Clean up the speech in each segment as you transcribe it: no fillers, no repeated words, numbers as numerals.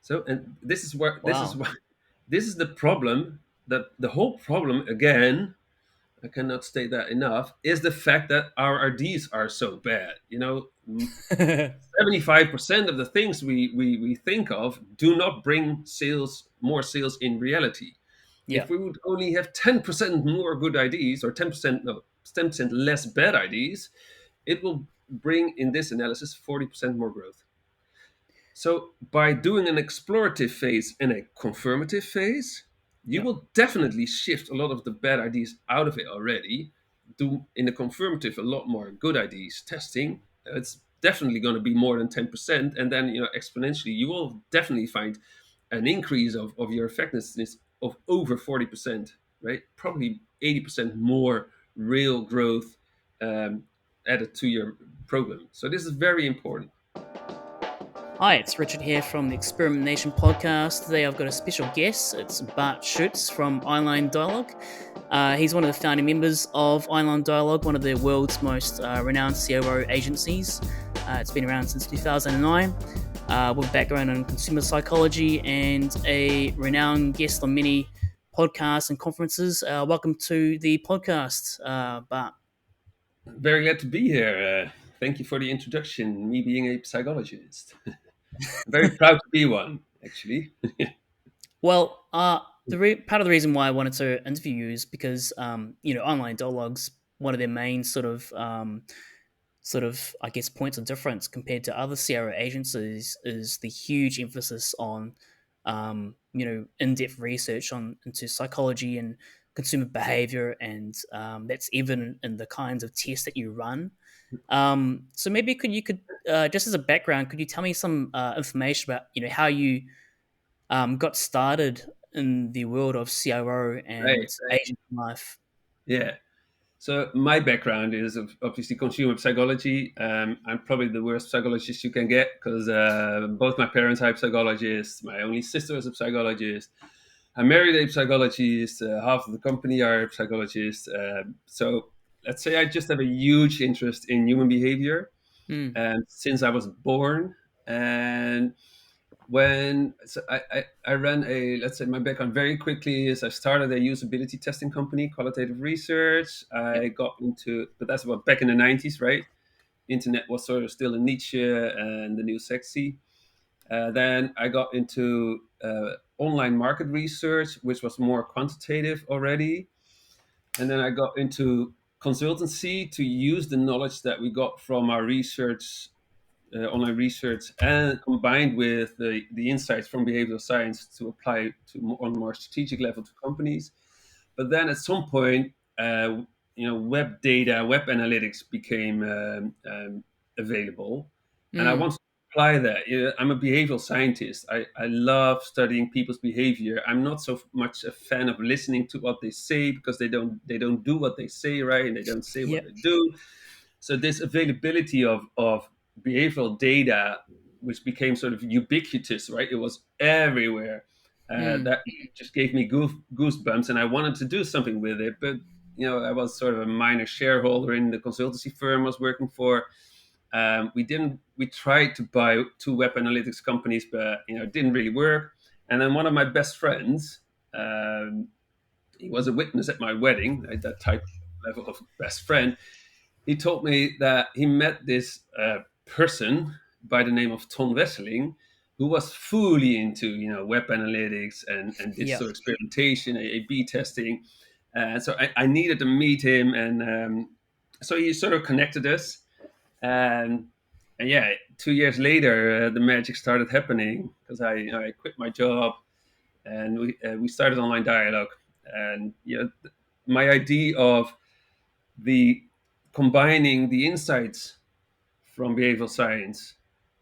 So, and this is where this is Wow. why this is the problem. That the whole problem again, I cannot state that enough, is the fact that our RDs are so bad. 75% of the things we think of do not bring more sales in reality. Yeah. If we would only have 10% more good IDs, or 10%, no, 10% less bad IDs, it will bring, in this analysis, 40% more growth. So by doing an explorative phase and a confirmative phase, you Yeah. will definitely shift a lot of the bad ideas out of it already. Do in the confirmative a lot more good ideas testing. It's definitely going to be more than 10%. And then, exponentially, you will definitely find an increase of your effectiveness of over 40%, right? Probably 80% more real growth um, added to your program. So this is very important. Hi, it's Richard here from the Experimentation Podcast. Today I've got a special guest. It's Bart Schutz from Online Dialogue. He's one of the founding members of Online Dialogue, one of the world's most renowned CRO agencies. It's been around since 2009, with a background in consumer psychology and a renowned guest on many podcasts and conferences. Welcome to the podcast, Bart. Very glad to be here. Thank you for the introduction. Me being a psychologist, very proud to be one, actually. Well, part of the reason why I wanted to interview you is because online dialogues, one of their main I guess points of difference compared to other CRO agencies is the huge emphasis on in-depth research on into psychology and consumer behavior, and that's evident in the kinds of tests that you run. So maybe could just as a background, could you tell me some information about how you got started in the world of CRO Right, and right. agent life. Yeah. So my background is obviously consumer psychology. I'm probably the worst psychologist you can get because both my parents are psychologists. My only sister is a psychologist. I married a psychologist. Half of the company are psychologists. So let's say I just have a huge interest in human behavior, Mm, and since I was born. And when so I ran a, let's say, my background very quickly is I started a usability testing company, qualitative research. I yep. got into, but that's what, back in the 90s, right? Internet was sort of still a niche and the new sexy. Then I got into online market research, which was more quantitative already. And then I got into consultancy to use the knowledge that we got from our research, online research, and combined with the insights from behavioral science to apply to on a more strategic level to companies. But then at some point, web data, web analytics became available, and I Mm, wanted to apply that. I'm a behavioral scientist. I love studying people's behavior. I'm not so much a fan of listening to what they say because they don't do what they say, right, and they don't say what yep. they do. So this availability of behavioral data, which became sort of ubiquitous, right? It was everywhere. Mm, That just gave me goosebumps, and I wanted to do something with it. But I was sort of a minor shareholder in the consultancy firm I was working for. We didn't. We tried to buy two web analytics companies, but it didn't really work. And then one of my best friends, um, he was a witness at my wedding, right, that type level of best friend. He told me that he met this person by the name of Ton Wesseling, who was fully into web analytics and yep. digital experimentation, A/B testing. So I needed to meet him, and so he sort of connected us. And, and yeah, 2 years later, the magic started happening because I quit my job and we started online dialogue. And my idea of the combining the insights from behavioral science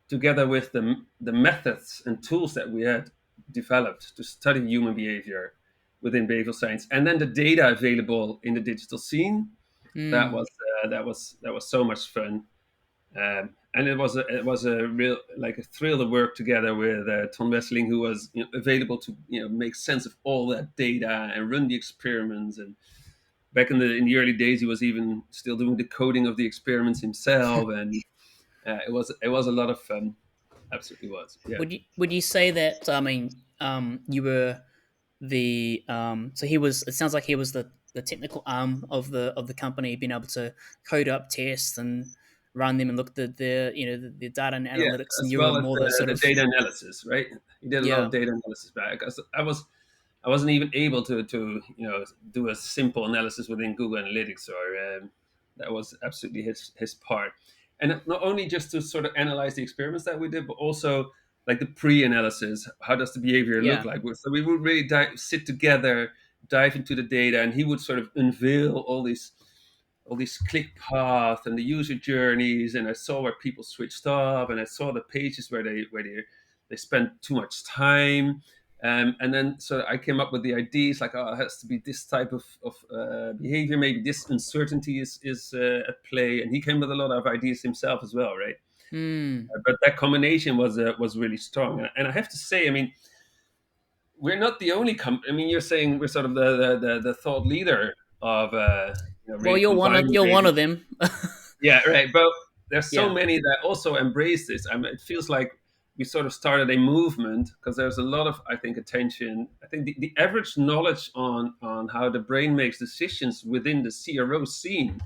together with the methods and tools that we had developed to study human behavior within behavioral science, and then the data available in the digital scene, that Mm, was that was so much fun. And it was a real, like, a thrill to work together with Tom Wessling, who was available to make sense of all that data and run the experiments. And back in the early days, he was even still doing the coding of the experiments himself, and it was a lot of fun. absolutely was. Yeah. Would you say that? I mean, you were the so he was. It sounds like he was the technical arm of the company, being able to code up tests and run them and look at the data and Yeah, analytics, and as you were well as more the sort the of data analysis, right? He did a lot of yeah. data analysis back. I wasn't even able to do a simple analysis within Google Analytics, or that was absolutely his part. And not only just to sort of analyze the experiments that we did, but also like the pre-analysis. How does the behavior look Yeah. like? So we would really sit together, dive into the data, and he would sort of unveil all these click paths and the user journeys, and I saw where people switched off, and I saw the pages where they spent too much time. And then so I came up with the ideas like, oh, it has to be this type of behavior. Maybe this uncertainty is at play. And he came with a lot of ideas himself as well, right? Hmm. But that combination was really strong. And I have to say, I mean, we're not the only I mean, you're saying we're sort of the thought leader of Well, really combining you're one maybe. of them. Yeah, right. But there's so Yeah. many that also embrace this. I mean, it feels like we sort of started a movement because there's a lot of, I think, attention. I think the average knowledge on how the brain makes decisions within the CRO scene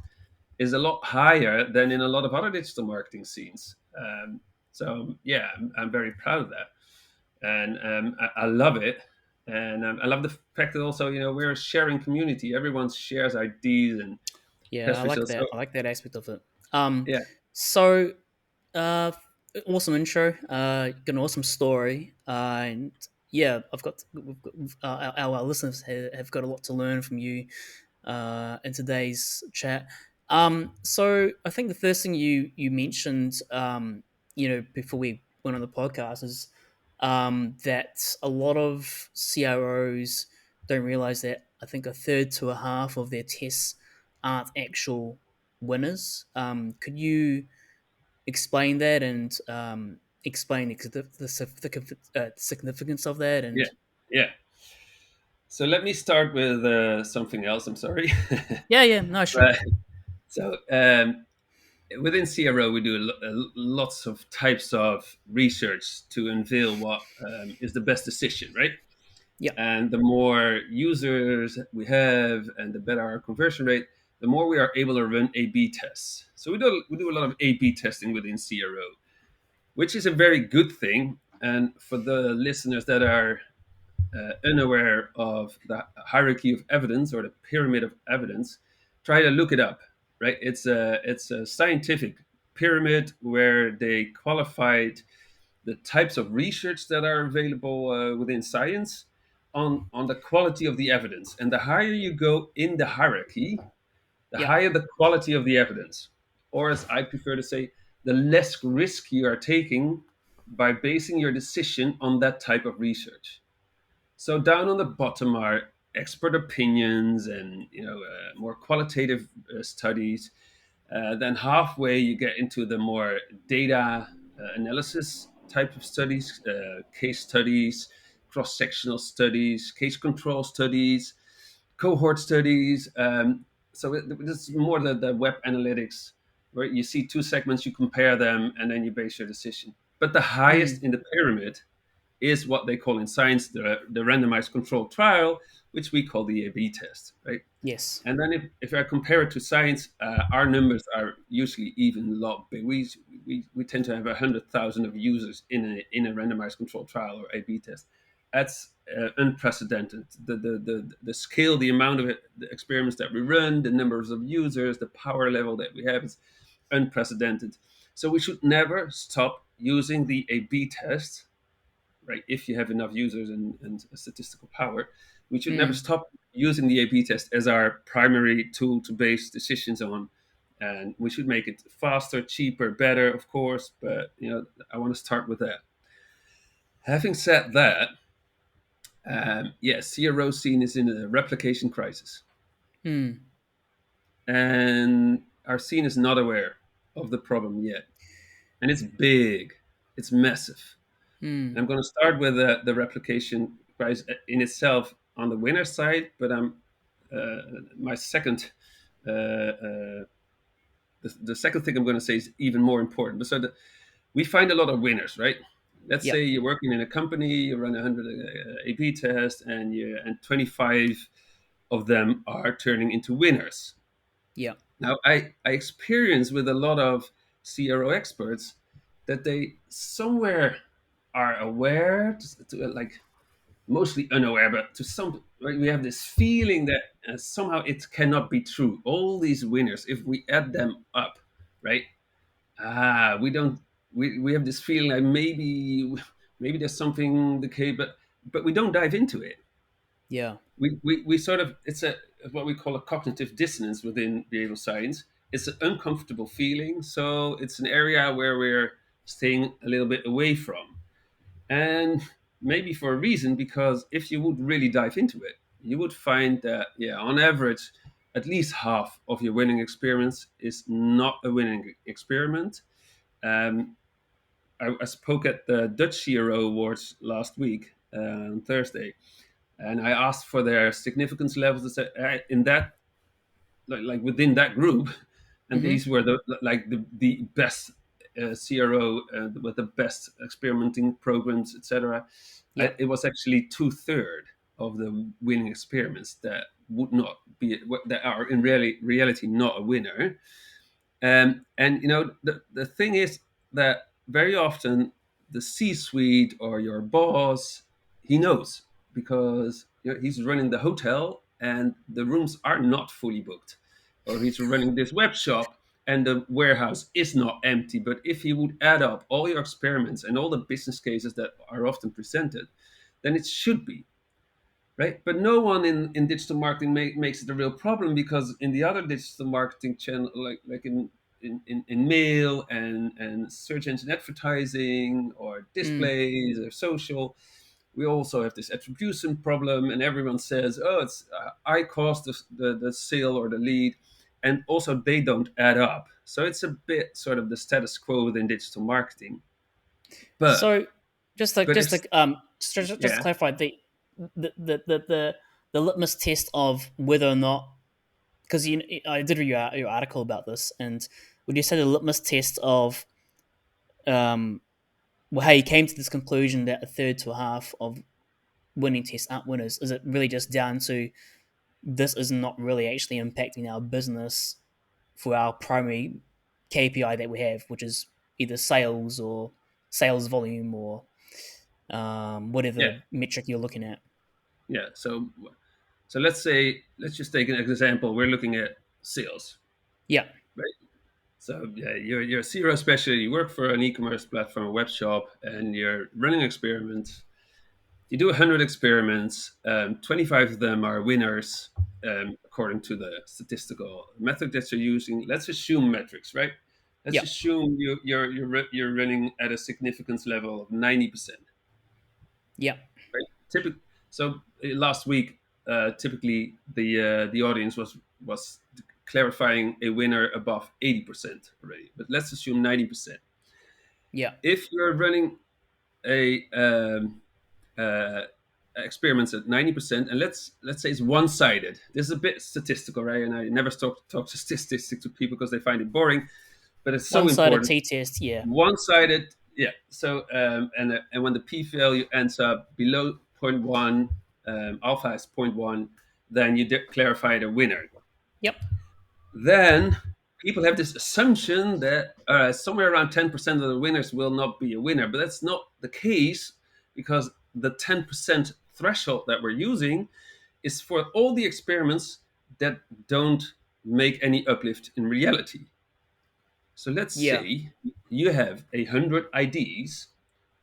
is a lot higher than in a lot of other digital marketing scenes. So yeah, I'm very proud of that, and I love it. And I love the fact that also, we're a sharing community. Everyone shares ideas and Yeah, I test like results. So that. I like that aspect of it. Um, yeah, so uh, awesome intro. Got an awesome story. And yeah, we've got our listeners have got a lot to learn from you in today's chat. So I think the first thing you mentioned, before we went on the podcast, is that a lot of CROs don't realize that I think a third to a half of their tests aren't actual winners. Could you explain that and explain the significance of that? yeah, And yeah. So let me start with something else. I'm sorry. yeah, yeah, no, sure, But, so within CRO, we do lots of types of research to unveil what is the best decision, right? yeah, And the more users we have, and the better our conversion rate, the more we are able to run A/B tests. So we do a lot of A/B testing within CRO, which is a very good thing. And for the listeners that are unaware of the hierarchy of evidence or the pyramid of evidence, try to look it up. Right? It's a scientific pyramid where they qualified the types of research that are available within science on the quality of the evidence. And the higher you go in the hierarchy, the yeah, higher the quality of the evidence. Or, as I prefer to say, the less risk you are taking by basing your decision on that type of research. So down on the bottom are expert opinions and more qualitative studies. Then halfway you get into the more data analysis type of studies, case studies, cross-sectional studies, case control studies, cohort studies. So this is more the web analytics, where you see two segments, you compare them, and then you base your decision. But the highest mm, in the pyramid is what they call in science the randomized controlled trial, which we call the A/B test, right? yes, And then if I compare it to science, our numbers are usually even lot big. We tend to have 100,000 of users in a randomized controlled trial or A/B test. That's unprecedented. The scale, the amount of the experiments that we run, the numbers of users, the power level that we have is unprecedented. So we should never stop using the A/B test, right? If you have enough users and statistical power, we should never mm, stop using the A/B test as our primary tool to base decisions on. And we should make it faster, cheaper, better, of course. But I want to start with that. Having said that, yes, CRO scene is in a replication crisis, mm, and our scene is not aware of the problem yet. And it's big, it's massive. And mm, I'm going to start with the replication price in itself on the winner side, but uh, my second the second thing I'm going to say is even more important. So we find a lot of winners, right? Let's say Yep. you're working in a company, you run 100 A/B tests, and 25 of them are turning into winners. Yep. Now, I experience with a lot of CRO experts that they somewhere are aware, like mostly unaware, but to some, right, we have this feeling that somehow it cannot be true. All these winners, if we add them up, right? We don't. We have this feeling like maybe there's something the case, but we don't dive into it. Yeah. We sort of, it's a what we call a cognitive dissonance within behavioral science. It's an uncomfortable feeling, so it's an area where we're staying a little bit away from, and maybe for a reason, because if you would really dive into it, you would find that, yeah, on average, at least half of your winning experiments is not a winning experiment. um, I spoke at the Dutch CRO Awards last week, on Thursday, and I asked for their significance levels. In that, like within that group, and Mm-hmm. these were the best CRO with the best experimenting programs, etc. Yep. It was actually two-third of the winning experiments that would not be, that are in reality not a winner. And the thing is that very often the C-suite or your boss, he knows, because he's running the hotel and the rooms are not fully booked, or he's running this web shop and the warehouse is not empty. But if he would add up all your experiments and all the business cases that are often presented, then it should be right. But no one in digital marketing makes it a real problem, because in the other digital marketing channel, like in mail and search engine advertising or Mm. displays or social, we also have this attribution problem, and everyone says, oh, it's I caused the sale or the lead, and also they don't add up. So it's a bit sort of the status quo within digital marketing. but So just to but just if to just to yeah. clarify the litmus test of whether or not, because I did read your article about this, and would you say the litmus test of um well, how you came to this conclusion that a third to a half of winning tests aren't winners, is it really just down to this is not really actually impacting our business for our primary KPI that we have, which is either sales or sales volume or Yeah. whatever metric you're looking at. Yeah. So let's just take an example. We're looking at sales, Yeah, right? So yeah, you're a CRO specialist. You work for an e-commerce platform, a web shop, and you're running experiments. You do 100 experiments. 25 of them are winners, according to the statistical method that you're using. Let's assume metrics, right? Let's yeah, assume you're running at a significance level of 90%. yeah, Right? So last week, typically the audience was clarifying a winner above 80% already, but let's assume 90%. yeah, If you're running a uh, experiments at 90%, and let's say it's one-sided. This is a bit statistical, right? And I never talk to statistics to people because they find it boring, but it's so one-sided important. t-test. Yeah, One-sided, yeah. So and when the p-value ends up below zero point 0.1, alpha is zero point 0.1, then you clarify the winner. yep, Then people have this assumption that somewhere around 10% of the winners will not be a winner, but that's not the case, because the 10% threshold that we're using is for all the experiments that don't make any uplift in reality. So let's yeah, say you have 100 IDs,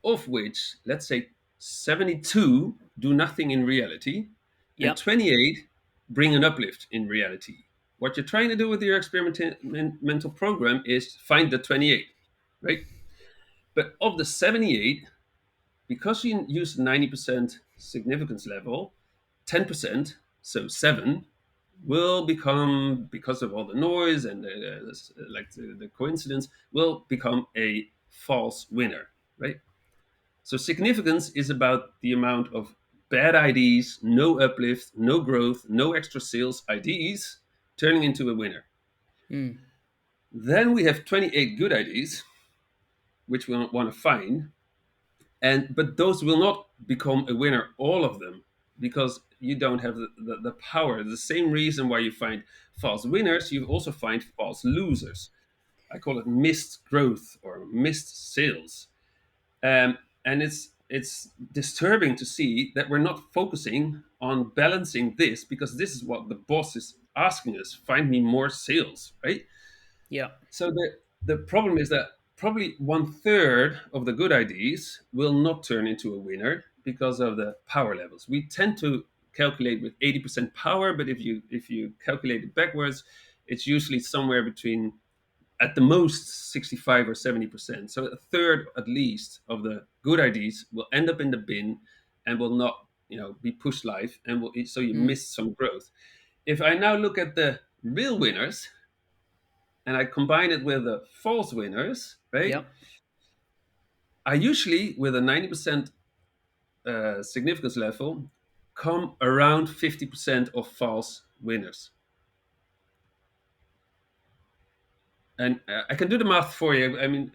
of which, let's say, 72 do nothing in reality, and yep, 28 bring an uplift in reality. What you're trying to do with your experimental program is find the 28, right? But of the 78, because you use 90% significance level, 10%, so 7, will become, because of all the noise and the coincidence, will become a false winner, right? So significance is about the amount of bad IDs, no uplift, no growth, no extra sales IDs turning into a winner. mm, Then we have 28 good IDs, which we want to find, and but those will not become a winner, all of them, because you don't have the power. The same reason why you find false winners, you also find false losers. I call it missed growth or missed sales. And it's disturbing to see that we're not focusing on balancing this, because this is what the boss is asking us: find me more sales, right? Yeah. So the problem is that probably one third of the good ideas will not turn into a winner because of the power levels. We tend to calculate with 80% power, but if you calculate it backwards, it's usually somewhere between, at the most, 65 or 70%. So a third at least of the good ideas will end up in the bin and will not, be pushed live, and so you Mm. miss some growth. If I now look at the real winners and I combine it with the false winners, right? Yep. I usually, with a 90% significance level, come around 50% of false winners. And I can do the math for you. It'd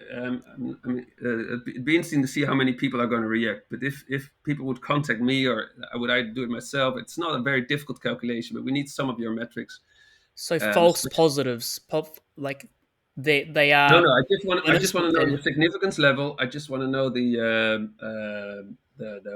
be interesting to see how many people are going to react. But if people would contact me, or I would either do it myself, it's not a very difficult calculation, but we need some of your metrics. So Um, false positives, like they no, are no, I just want to know winners, the significance level. I just want to know the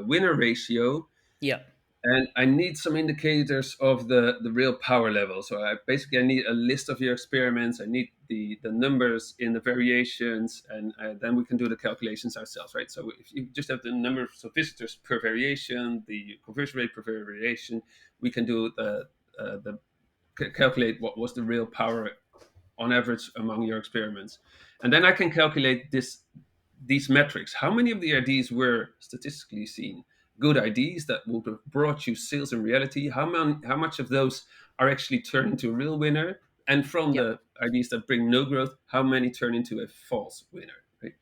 winner ratio, yeah, and I need some indicators of the real power level. So I need a list of your experiments. I need the numbers in the variations, and then we can do the calculations ourselves, right? So if you just have the number of visitors per variation, the conversion rate per variation, we can do the calculate what was the real power on average among your experiments, and then I can calculate these metrics. How many of the ideas were statistically seen good ideas that would have brought you sales in reality? How much of those are actually turned into a real winner? And from yep, the ideas that bring no growth, how many turn into a false winner? Right?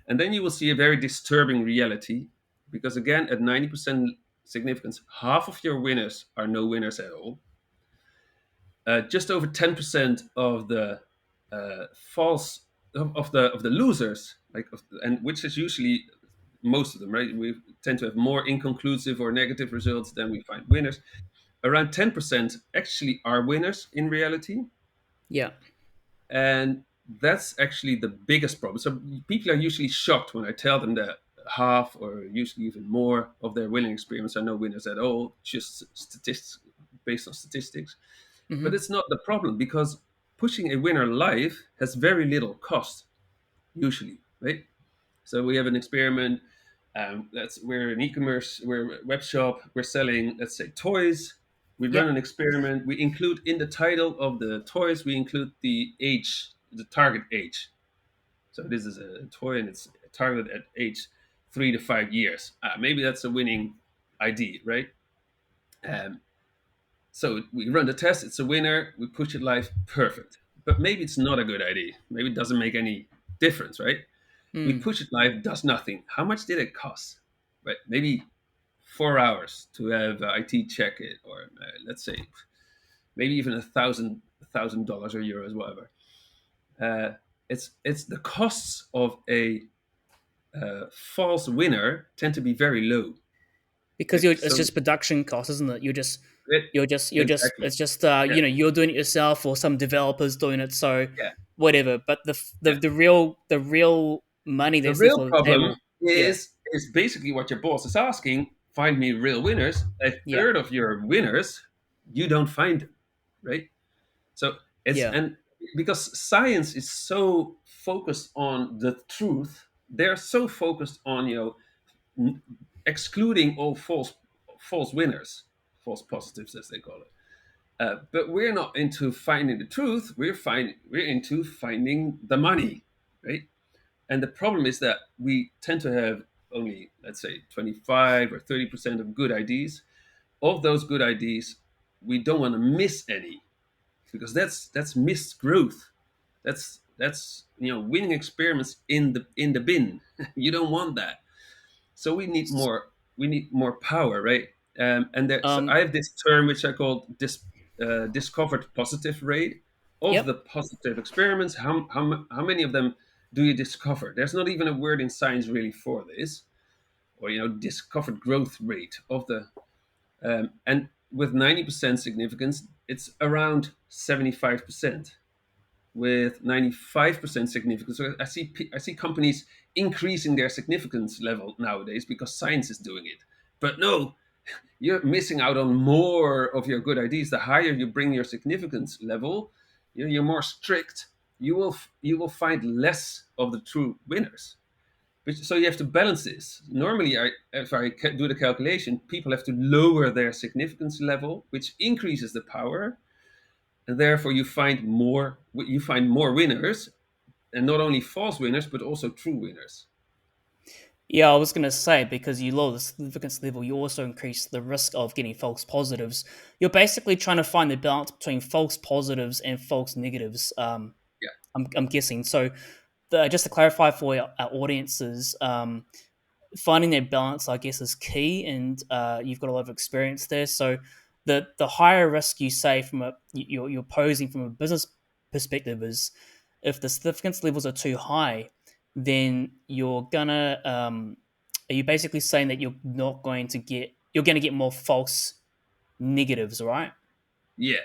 And then you will see a very disturbing reality, because again, at 90% significance, half of your winners are no winners at all. Just over 10% of the false of the losers, and which is usually most of them, right? We tend to have more inconclusive or negative results than we find winners. Around 10% actually are winners in reality, yeah, and that's actually the biggest problem. So people are usually shocked when I tell them that half, or usually even more, of their winning experiments are no winners at all, just statistics, based on statistics. But hmm it's not the problem, because pushing a winner live has very little cost, usually, right? So we have an experiment. We're an e-commerce, we're a web shop. We're selling, let's say, toys. We run yep, an experiment. We include in the title of the toys, we include the age, the target age. So this is a toy, and it's targeted at age 3 to 5 years. Maybe that's a winning idea, right? Um, So we run the test, it's a winner, we push it live, perfect. But maybe it's not a good idea. Maybe it doesn't make any difference, right? We mm. push it live, does nothing. How much did it cost? Right? Maybe 4 hours to have IT check it, or let's say maybe even $1,000 or euros, whatever. It's the costs of a false winner tend to be very low, Because right? it's So just production costs, isn't it? it, exactly, it's just yeah, you're doing it yourself, or some developers doing it, so yeah, whatever. But yeah. the real money The that's left real on the problem table, yeah, is basically what your boss is asking: find me real winners. A yeah, third of your winners, you don't find them, right? So it's yeah, and because science is so focused on the truth, they're so focused on n- excluding all false winners, false positives as they call it. But we're not into finding the truth. We're into finding the money, right? And the problem is that we tend to have only, let's say, 25 or 30% of good ideas. Of those good ideas, we don't want to miss any, because that's missed growth. That's winning experiments in the bin. You don't want that. So we need more power, right? So um, I have this term which I call discovered positive rate of yep, the positive experiments. How many of them do you discover? There's not even a word in science really for this, or discovered growth rate of the and with 90% significance, it's around 75%. With 95% significance, so I see companies increasing their significance level nowadays because science is doing it. But no, you're missing out on more of your good ideas. The higher you bring your significance level, you're more strict. You will find less of the true winners. So you have to balance this. Normally, if I do the calculation, people have to lower their significance level, which increases the power, and therefore you find more winners, and not only false winners but also true winners. Yeah, I was going to say, because you lower the significance level, you also increase the risk of getting false positives. You're basically trying to find the balance between false positives and false negatives. Yeah, I'm guessing. So, just to clarify for our audiences, finding that balance, I guess, is key, and you've got a lot of experience there. So, the higher risk, you say, from you're posing from a business perspective, is if the significance levels are too high, then you're gonna are you basically saying that you're going to get more false negatives, right? yeah.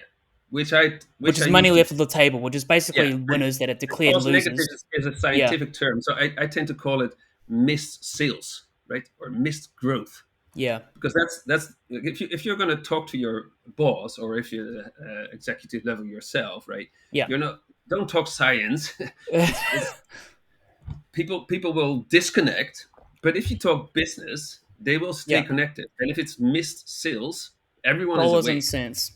Which I Which is money usually, left on the table, which is yeah. basically And winners that are the declared false negative losers. is a Yeah, scientific term, so I tend to call it missed sales, right, or missed growth, yeah, because that's if you're going to talk to your boss, or if you're executive level yourself, right, yeah. you're not don't talk science. It's people will disconnect, but if you talk business, they will stay Yeah, connected. And if it's missed sales, everyone is dollars and awake, cents.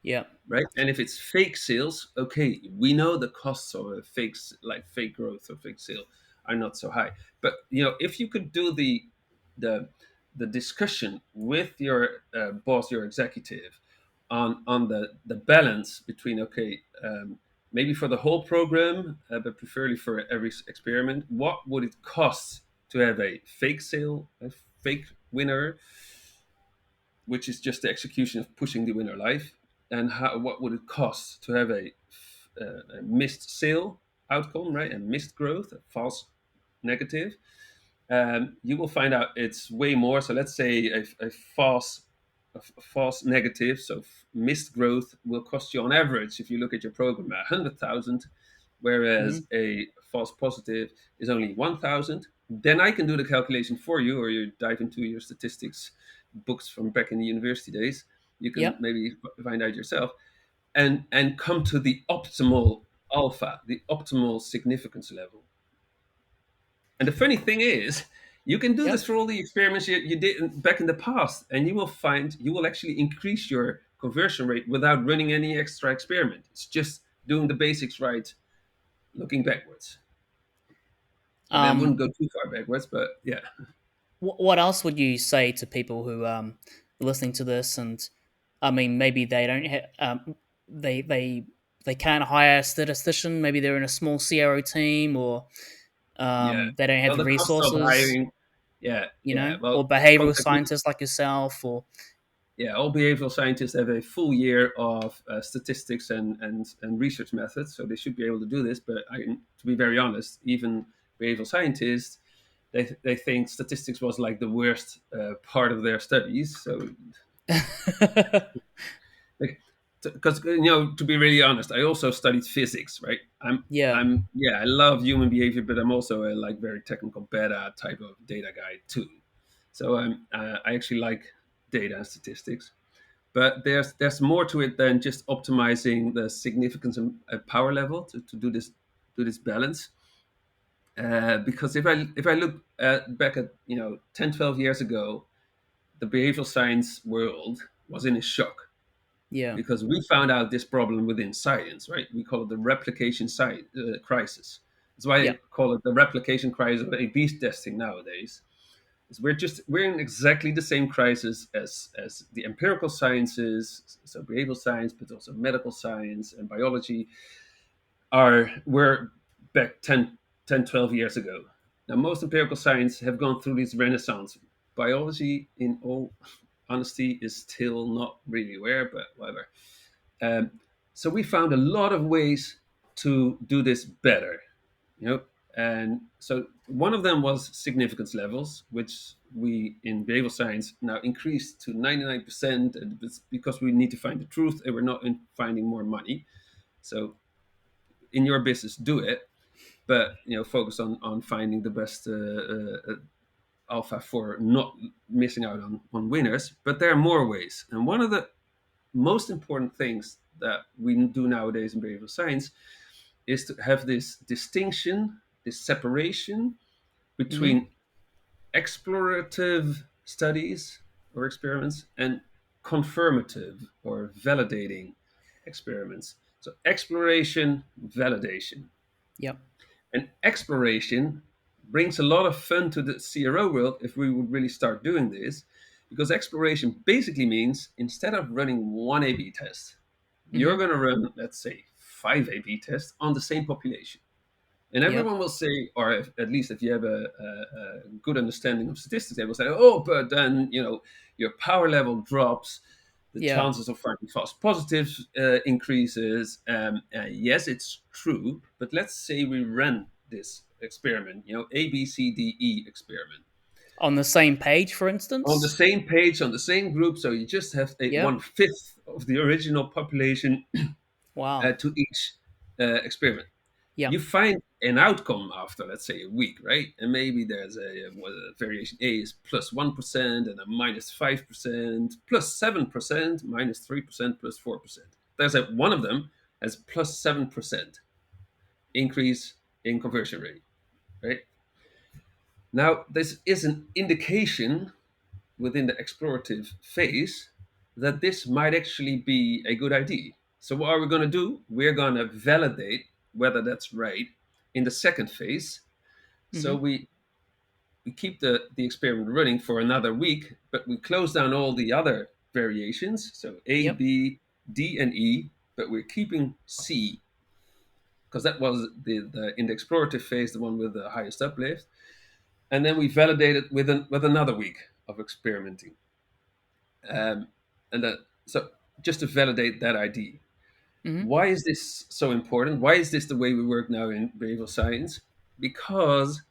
Yeah, right? And if it's fake sales, okay, we know the costs of a like fake growth or fake sale are not so high. But if you could do the the discussion with your boss, your executive, on the balance between, okay, maybe for the whole program, but preferably for every experiment, what would it cost to have a fake sale, a fake winner, which is just the execution of pushing the winner live, and what would it cost to have a missed sale outcome, right? A missed growth, a false negative. You will find out it's way more. So let's say a false negative, so missed growth, will cost you on average, if you look at your program, 100,000, hmm, whereas a false positive is only 1,000. Then I can do the calculation for you, or you dive into your statistics books from back in the university days. You can yeah, maybe find out yourself, and come to the optimal alpha, the optimal significance level. And the funny thing is, you can do yeah. this for all the experiments you did back in the past, and you will actually increase your conversion rate without running any extra experiment. It's just doing the basics right, looking backwards. I mean, I wouldn't Um, go too far backwards, but yeah, what else would you say to people who are listening to this, and I mean, maybe they don't have they they they can't hire a statistician. Maybe they're in a small CRO team, or yeah. they don't have Well, the the cost of resources, hiring, yeah, yeah. or Well, behavioral contact me. scientists like yourself, or Yeah, all behavioral scientists have a full year of statistics and research methods, so they should be able to do this. But to be very honest, even behavioral scientists, they think statistics was like the worst part of their studies. So, because to be really honest, I also studied physics, right? yeah, Yeah, I love human behavior, but I'm also a like very technical beta type of data guy too. So I actually like data and statistics. But there's more to it than just optimizing the significance and power level to do this balance. Because if I look back at 10, 12 years ago, the behavioral science world was in a shock, yeah, because we found out this problem within science, right? We call it the replication crisis. That's why yeah, I call it the replication crisis of A/B testing nowadays. Is we're in exactly the same crisis as the empirical sciences, so behavioral science, but also medical science and biology were back 12 years ago. Now, most empirical science have gone through this renaissance. Biology, in all honesty, is still not really aware, but whatever. Um, so we found a lot of ways to do this better. You know, And so one of them was significance levels, which we in behavioral science now increased to 99%. And it's because we need to find the truth and we're not in finding more money. So in your business, do it, but focus on finding the best alpha for not missing out on winners. But there are more ways. And one of the most important things that we do nowadays in behavioral science is to have this distinction, this separation Mm-hmm. between explorative studies or experiments and confirmative or validating experiments. So, exploration, validation. Yep. And exploration brings a lot of fun to the CRO world if we would really start doing this, because exploration basically means instead of running one A B test, you're Mm-hmm. going to run, let's say, five A B tests on the same population. And Yep. everyone will say, or if, at least if you have a good understanding of statistics, they will say, oh, but then, your power level drops, the Yeah. chances of finding false positives increases. Yes, it's true, but let's say we run this experiment, A, B, C, D, E experiment On the same page, for on the instance. same page, on the same group. So you just have a Yep. 1/5 of the original population Wow. to each experiment. Yep. You find an outcome after, let's say, a week, right? And maybe there's a variation A is +1% and a -5%, +7%, -3%, +4%. There's one of them has +7% increase in conversion rate, right? Now, this is an indication within the explorative phase that this might actually be a good idea. So, what are we going to do? We're going to validate whether that's right in the second phase. So, Mm-hmm. we keep the experiment running for another week, but we close down all the other variations. So, A, Yep. B, D, and E, but we're keeping C because that was the in the explorative phase, the one with the highest uplift. And then we validate it with another week of experimenting. Um, and so just to validate that idea. Mm-hmm. Why is this so important? Why is this the way we work now in behavioral science? Because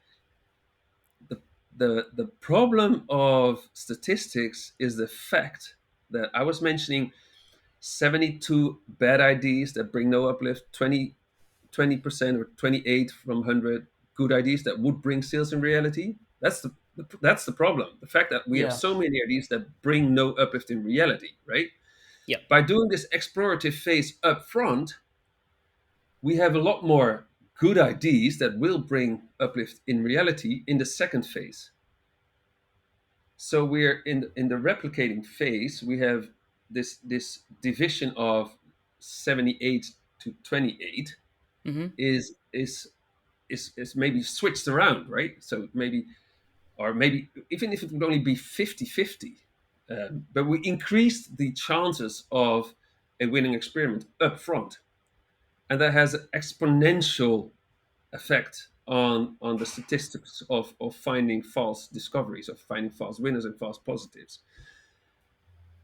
the the problem of statistics is the fact that I was mentioning 72 bad ideas that bring no uplift, 20% or 28 from 100 good ideas that would bring sales in reality. That's the problem. The fact that we have Yeah. so many ideas that bring no uplift in reality, right? Yep. By doing this explorative phase up front, we have a lot more good ideas that will bring uplift in reality in the second phase. So we're in the replicating phase. We have this division of 78 to 28 Mm-hmm. is maybe switched around, right? So maybe, or maybe even if it would only be 50-50, but we increased the chances of a winning experiment up front. And that has an exponential effect on the statistics of finding false discoveries, of finding false winners and false positives.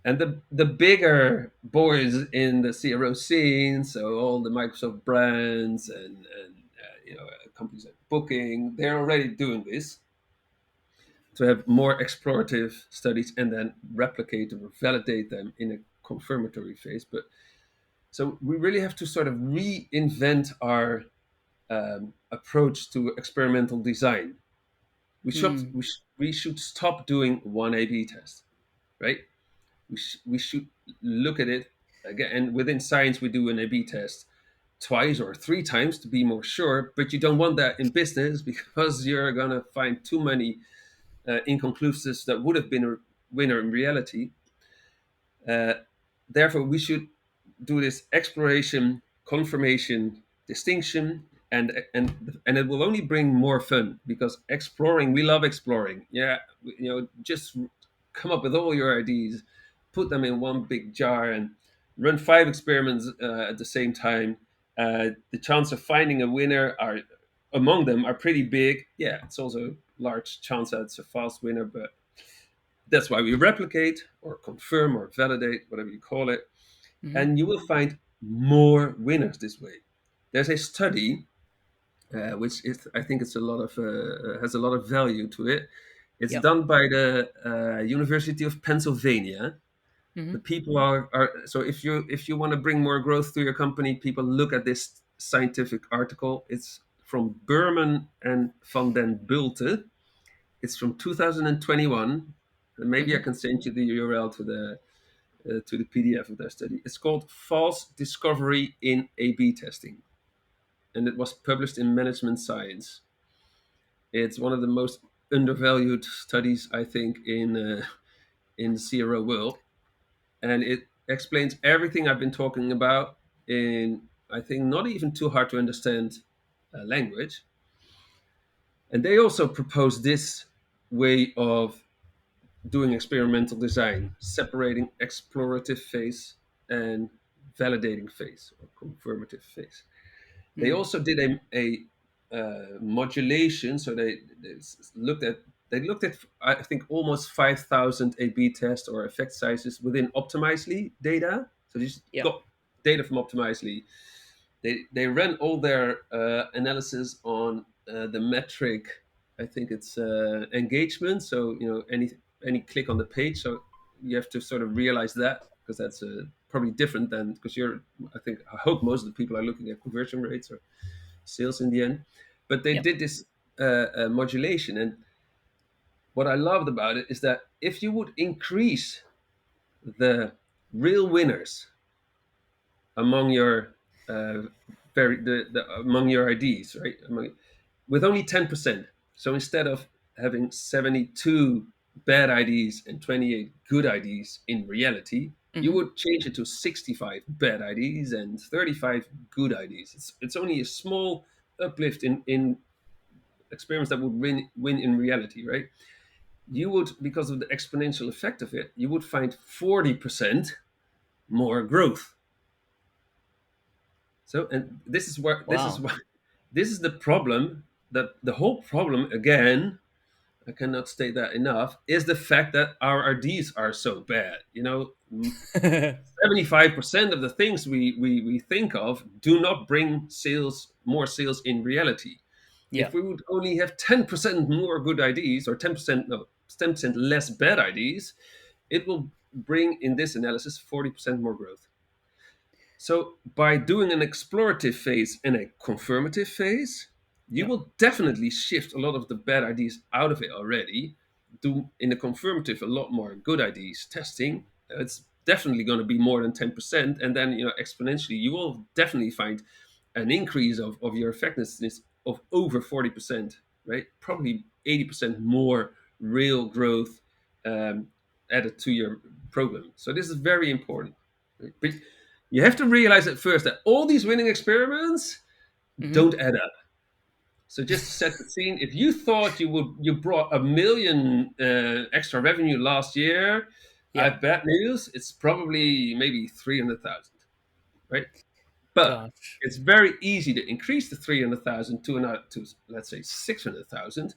And the bigger boys in the CRO scene, so all the Microsoft brands and companies like Booking, they're already doing this to have more explorative studies and then replicate or validate them in a confirmatory phase. But so we really have to sort of reinvent our approach to experimental design. Mm. We should stop doing one A/B test, right? We should look at it again. And within science, we do an A/B test twice or three times to be more sure. But you don't want that in business because you're gonna find too many inconclusives that would have been a winner in reality. Uh, Therefore, we should do this exploration, confirmation, distinction, and it will only bring more fun because exploring, we love exploring. Yeah, just come up with all your ideas, put them in one big jar, and run five experiments at the same time. The chance of finding a winner are among them are pretty big. Yeah, it's also a large chance that it's a fast winner, but that's why we replicate or confirm or validate, whatever you call it. Mm-hmm. And you will find more winners this way. There's a study which is I think it's a lot of has a lot of value to it. It's Yep. done by the University of Pennsylvania. The Mm-hmm. people are so if you want to bring more growth to your company, people look at this scientific article. It's from Berman and Van den Bulte. It's from 2021. And maybe I Mm-hmm. can send you the URL to the PDF of their study. It's called False Discovery in A/B Testing, and it was published in Management Science. It's one of the most undervalued studies, I think, in the CRO world, and it explains everything I've been talking about in, I think, not even too hard to understand language. And they also propose this way of doing experimental design, separating explorative phase and validating phase or confirmative phase. They Mm. also did a modulation, so they looked at I think almost 5,000 A/B tests or effect sizes within Optimizely data. So they just Yep. got data from Optimizely. They ran all their analysis on the metric. I think it's engagement. So any click on the page. So you have to sort of realize that because that's probably different than because you're. I hope most of the people are looking at conversion rates or sales in the end. But they Yep. did this modulation, and what I loved about it is that if you would increase the real winners among your among your IDs, right? With only 10%. So instead of having 72 bad IDs and 28 good IDs in reality, you Mm-hmm. would change it to 65 bad IDs and 35 good IDs. It's only a small uplift in experiments that would win in reality, right? You would, because of the exponential effect of it, you would find 40% more growth. So, and Wow. this is the problem. That the whole problem again, I cannot state that enough, is the fact that our RDs are so bad. 75% of the things we think of do not bring more sales in reality. If Yep. we would only have 10% more good IDs or 10%, no, 10% less bad IDs, it will bring in this analysis 40% more growth. So by doing an explorative phase and a confirmative phase, you Yep. will definitely shift a lot of the bad ideas out of it already. Do in the confirmative a lot more good ideas testing. It's definitely going to be more than 10%. And then exponentially you will definitely find an increase of your effectiveness of over 40%, right? Probably 80% more real growth um, added to your program. So this is very important. Right? But you have to realize at first that all these winning experiments Mm-hmm. don't add up. So just to set the scene, if you thought you brought 1 million extra revenue last year, I Yep. have bad news. It's probably maybe 300,000, right? But Gosh. it's very easy to increase the 300,000 to let's say 600,000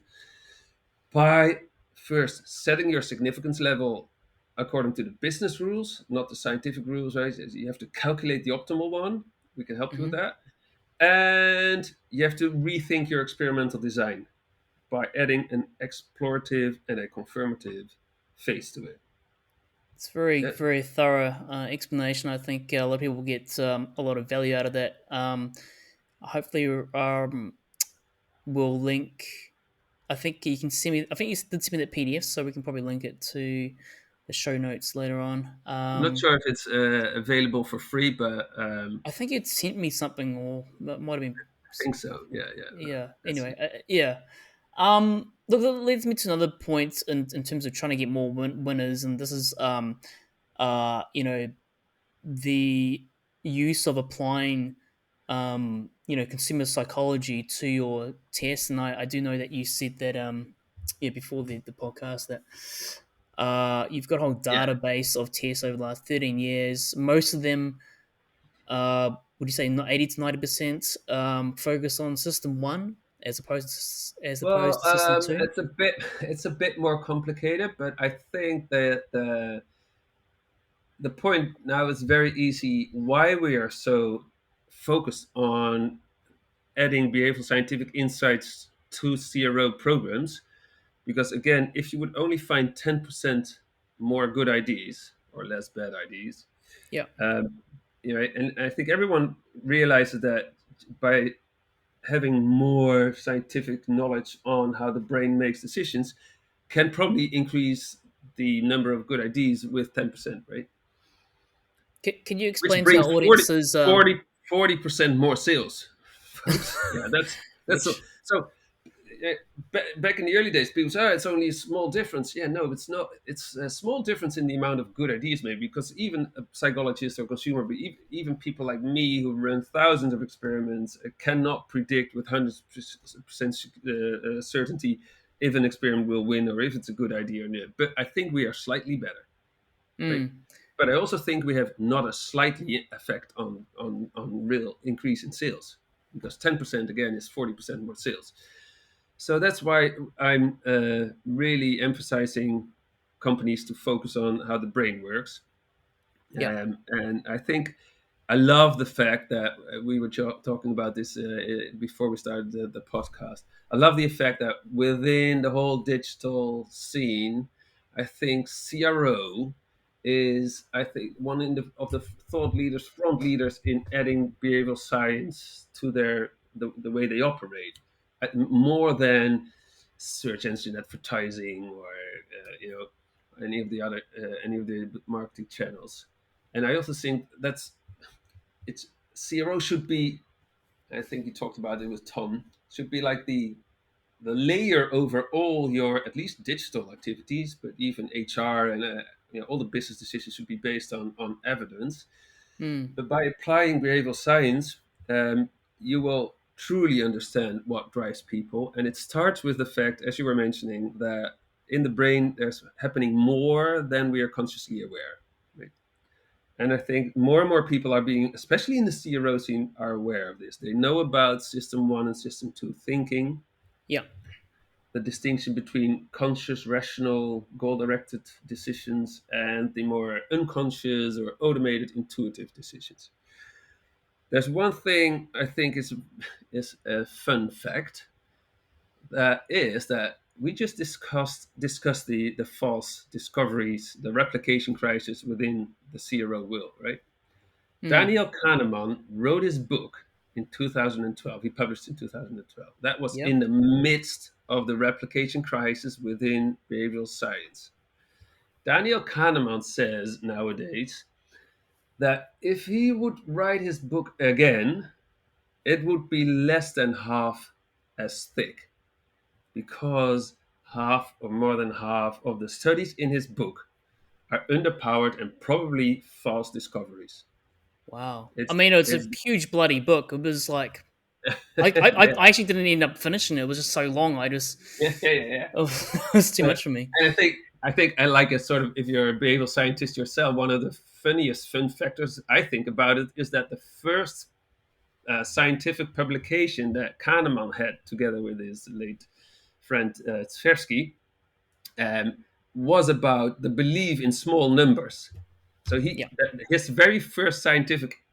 by first setting your significance level according to the business rules, not the scientific rules, right? You have to calculate the optimal one. We can help you with Mm-hmm. that. And you have to rethink your experimental design by adding an explorative and a confirmative phase to it. It's very, Yeah, very thorough explanation. I think a lot of people get a lot of value out of that. Hopefully, we'll link. I think you can send me. I think you did send me that PDF, so we can probably link it to the show notes later on. I'm not sure if it's available for free, but I think it sent me something, or it might have been. I think so. Yeah, yeah. Yeah. Let's Anyway, see. yeah. Look, that leads me to another point in terms of trying to get more winners, and this is the use of applying consumer psychology to your tests. And I do know that you said that before the podcast that you've got a whole Yeah. database of tests over the last 13 years. Most of them would you say not 80 to 90% focus on system one as Well, opposed to system two? it's a bit more complicated, but I think that the point now is very easy. Why we are so focused on adding behavioral scientific insights to CRO programs. Because again, if you would only find 10% more good ideas or less bad ideas, Yeah. um, and I think everyone realizes that by having more scientific knowledge on how the brain makes decisions can probably increase the number of good ideas with 10%, right? Can you Which explain to our brings audiences? 40% more sales, folks. Yeah, that's Which, so back in the early days, people say, "Oh, it's only a small difference." Yeah, no, it's not. It's a small difference in the amount of good ideas, maybe, because even a psychologist or consumer, but even people like me who run thousands of experiments cannot predict with 100% certainty if an experiment will win or if it's a good idea or not. But I think we are slightly better, right? mm, But I also think we have not a slightly effect on real increase in sales, because 10% again is 40% more sales. So that's why I'm really emphasizing companies to focus on how the brain works. yeah, And I think I love the fact that we were talking about this before we started the podcast. I love the fact that within the whole digital scene, I think CRO is, I think, one of the thought leaders, front leaders in adding behavioral science to the way they operate, more than search engine advertising or any of the marketing channels. And I also think it's CRO should be. I think you talked about it with Tom. Should be like the layer over all your at least digital activities, but even HR and all the business decisions should be based on evidence. mm, But by applying behavioral science, you will truly understand what drives people, and it starts with the fact, as you were mentioning, that in the brain there's happening more than we are consciously aware. Right? And I think more and more people are being, especially in the CRO scene, are aware of this. They know about system one and system two thinking, yeah, the distinction between conscious, rational, goal directed decisions and the more unconscious or automated, intuitive decisions. There's one thing I think is a fun fact, that is that we just discussed the false discoveries, the replication crisis within the CRO world, right? mm, Daniel Kahneman wrote his book in 2012. He published in 2012. That was yeah, in the midst of the replication crisis within behavioral science. Daniel Kahneman says nowadays that if he would write his book again, it would be less than half as thick, because half or more than half of the studies in his book are underpowered and probably false discoveries. wow. I It's mean, it's a it's huge bloody book. It was like yeah, I actually didn't end up finishing it. It was just so long. I just yeah. oh, it was too But much for me. and I think I like a sort of, if you're a behavioral scientist yourself, one of the funniest fun factors I think about it is that the first scientific publication that Kahneman had together with his late friend Tversky um, was about the belief in small numbers. So Yeah, his very first scientific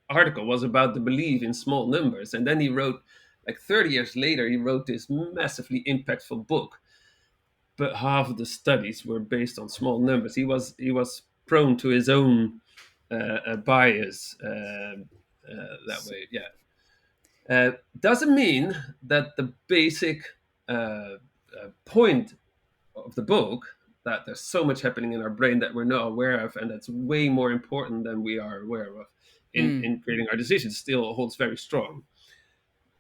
article was about the belief in small numbers, and then he wrote, like 30 years later, he wrote this massively impactful book. But half of the studies were based on small numbers. He was prone to his own bias that way. Yeah, doesn't mean that the basic point of the book, that there's so much happening in our brain that we're not aware of, and that's way more important than we are aware of mm, in creating our decisions, still holds very strong.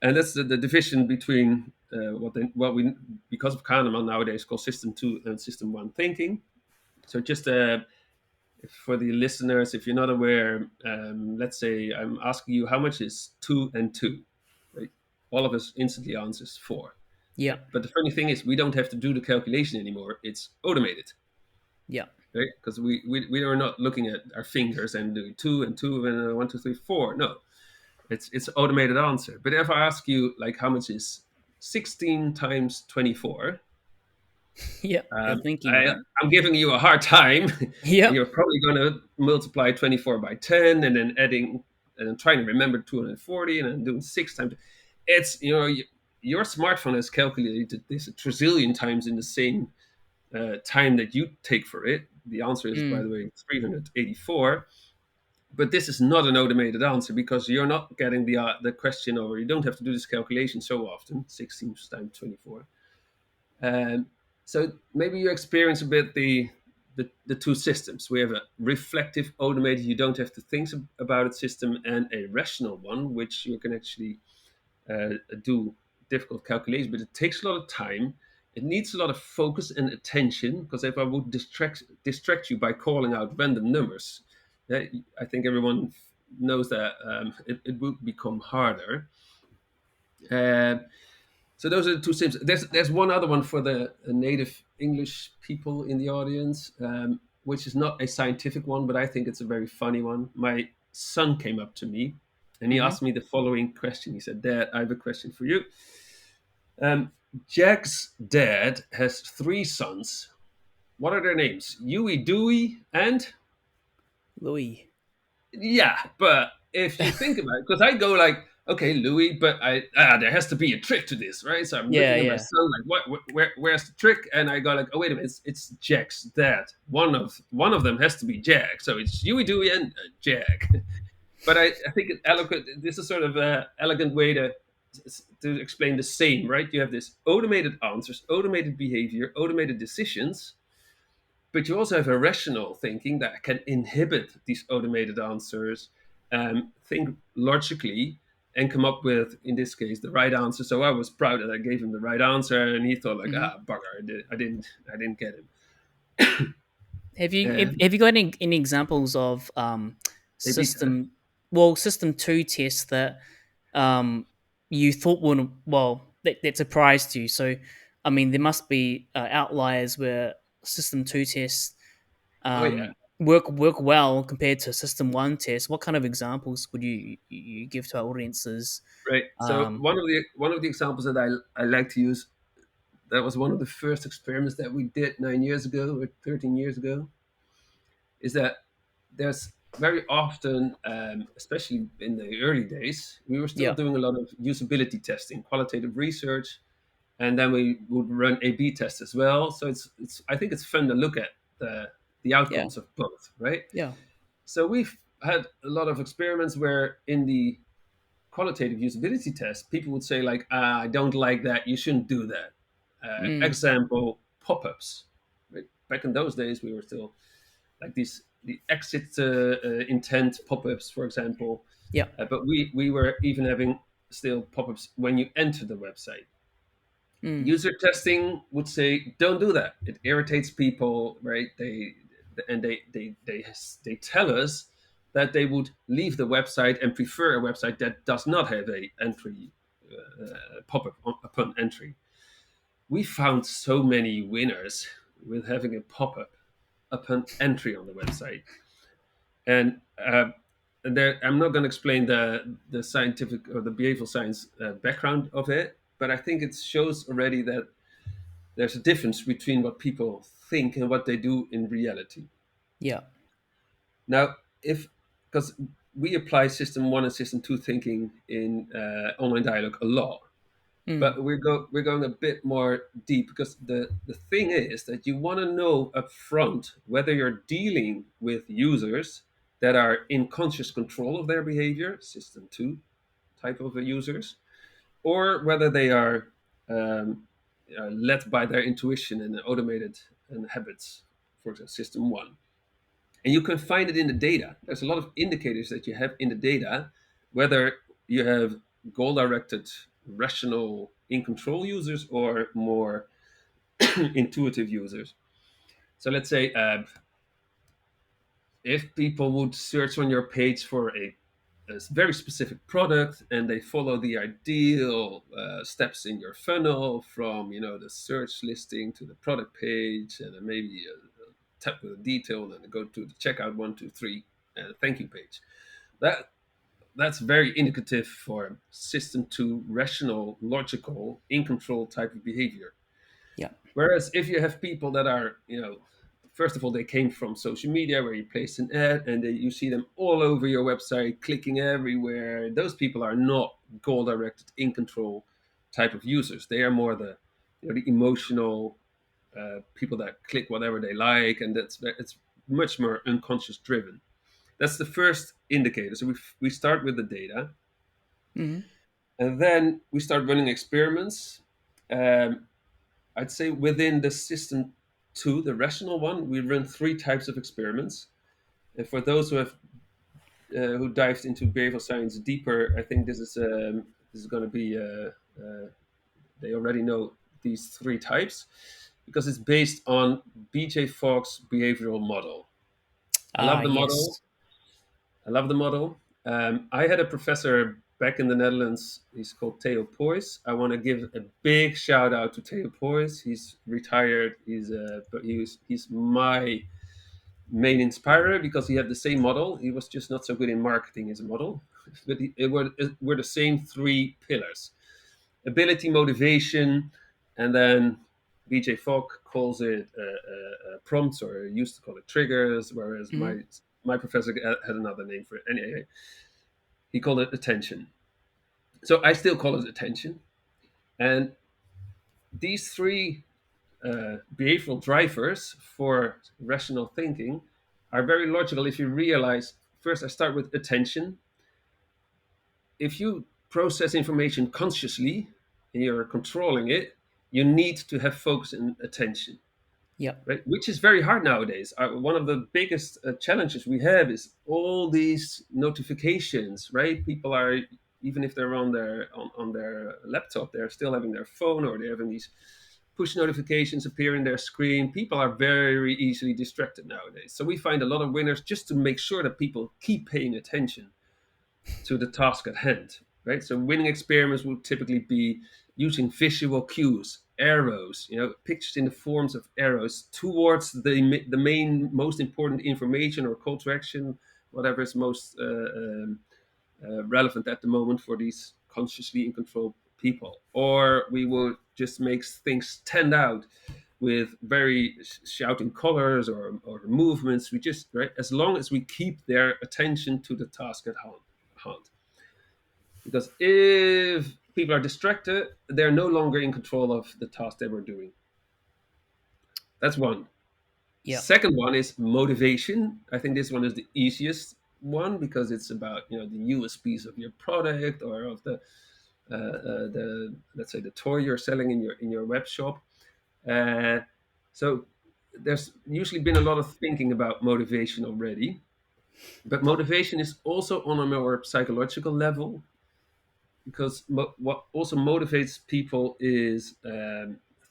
And that's the division between what we, because of Kahneman, nowadays call system two and system one thinking. So just for the listeners, if you're not aware, let's say I'm asking you how much is two and two, right? All of us instantly answers four. yeah, But the funny thing is, we don't have to do the calculation anymore. It's automated, yeah, right? Because we are not looking at our fingers and doing two and two and one, two, three, four. No, it's automated answer. But if I ask you, like, how much is 16 times 24, yeah. You're um, thinking, I, what? I'm giving you a hard time. And Yep. you're probably going to multiply 24 by 10 and then adding and then trying to remember 240 and then doing six times. it's your smartphone has calculated this a trillion times in the same time that you take for it. The answer is, by the Mm. way, 384. But this is not an automated answer because you're not getting the question over. You don't have to do this calculation so often, 16 times 24. Um, so maybe you experience a bit the two systems. We have a reflective, automated, you don't have to think about it system, and a rational one, which you can actually do difficult calculations, but it takes a lot of time. It needs a lot of focus and attention because if I would distract you by calling out random numbers, I think everyone knows that it would become harder. Uh, so those are the two sims. There's one other one for the native English people in the audience, which is not a scientific one, but I think it's a very funny one. My son came up to me and he Hmm. asked me the following question. He said, "Dad, I have a question for you. Um, Jack's dad has three sons. What are their names? Huey, Dewey, and Louis. yeah, but if you think about it, because I go like, okay, Louis, but there has to be a trick to this, right? So I'm Yeah, looking at my yeah. son like, where's the trick? And I go like, oh wait a minute, it's Jack's dad. One of them has to be Jack, so it's Huey, Dewey, and Jack. But I think it eloquent. This is sort of an elegant way to explain the same, right? You have this automated answers, automated behavior, automated decisions, but you also have a rational thinking that can inhibit these automated answers, think logically, and come up with, in this case, the right answer. So I was proud that I gave him the right answer, and he thought like, Hmm. bugger, I didn't get him. Have you got any examples of A/B test. system system two tests that um you thought would that surprised you? So I mean there must be outliers where system two tests Oh yeah, work well compared to system one test. What kind of examples would you give to our audiences? right. So Um, one of the examples that I like to use, that was one of the first experiments that we did 9 years ago or 13 years ago, is that there's very often, especially in the early days, we were still yeah, doing a lot of usability testing, qualitative research, and then we would run A/B tests as well. So it's I think it's fun to look at the yeah, outcomes of both, right? yeah. So we've had a lot of experiments where in the qualitative usability test, people would say like, I don't like that. You shouldn't do that. Mm, Example, pop-ups. Right? Back in those days, we were still like the exit intent pop-ups, for example. yeah. But we were even having still pop-ups when you enter the website. Mm, User testing would say, don't do that. It irritates people, right? They tell us that they would leave the website and prefer a website that does not have a entry pop-up upon entry. We found so many winners with having a pop-up upon entry on the website. And there, I'm not going to explain the scientific or the behavioral science background of it, but I think it shows already that there's a difference between what people think and what they do in reality. yeah. Now, if because we apply system one and system two thinking in online dialogue a lot, Mm, but we're going a bit more deep because the thing is that you want to know up front whether you're dealing with users that are in conscious control of their behavior, system two type of users, or whether they are led by their intuition and automated and habits, for example, system one. And you can find it in the data. There's a lot of indicators that you have in the data, whether you have goal directed, rational, in control users or more intuitive users. So let's say if people would search on your page for a very specific product and they follow the ideal steps in your funnel from the search listing to the product page and then maybe tap with a detail and then go to the checkout 1 2 3 and thank you page. That's very indicative for system to rational, logical, in control type of behavior. yeah, Whereas if you have people that are, first of all, they came from social media where you place an ad and you see them all over your website, clicking everywhere. Those people are not goal-directed, in control type of users. They are more the emotional people that click whatever they like, and it's much more unconscious driven. That's the first indicator. So we start with the data, Mm-hmm. and then we start running experiments. Um, I'd say within the system two, the rational one, we run three types of experiments. And for those who dived into behavioral science deeper, I think this is going to be they already know these three types because it's based on BJ Fogg's behavioral model. I Ah, love the model. yes. I love the model. I had a professor back in the Netherlands. He's called Theo Poys. I want to give a big shout out to Theo Poys. He's retired. He's my main inspirer because he had the same model. He was just not so good in marketing his model, but it were the same three pillars: ability, motivation, and then BJ Fogg calls it prompts, or used to call it triggers, whereas Mm-hmm. my professor had another name for it. Anyway, he called it attention. So I still call it attention. And these three behavioral drivers for rational thinking are very logical if you realize first, I start with attention. If you process information consciously and you're controlling it, you need to have focus and attention, Yep. right? Which is very hard nowadays. One of the biggest challenges we have is all these notifications, right? People are, even if they're on their laptop, they're still having their phone, or they're having these push notifications appear in their screen. People are very easily distracted nowadays. So we find a lot of winners just to make sure that people keep paying attention to the task at hand, right? So winning experiments would typically be using visual cues, arrows, pictures in the forms of arrows towards the main, most important information or call to action, whatever is most relevant at the moment for these consciously in control people. Or we would just make things stand out with very shouting colors or movements. We just, right, as long as we keep their attention to the task at hand. Because if people are distracted, they're no longer in control of the task they were doing. That's one. Yep. Second one is motivation. I think this one is the easiest one because it's about the USPs of your product or of the let's say the toy you're selling in your web shop. Uh, so there's usually been a lot of thinking about motivation already, but motivation is also on a more psychological level because what also motivates people is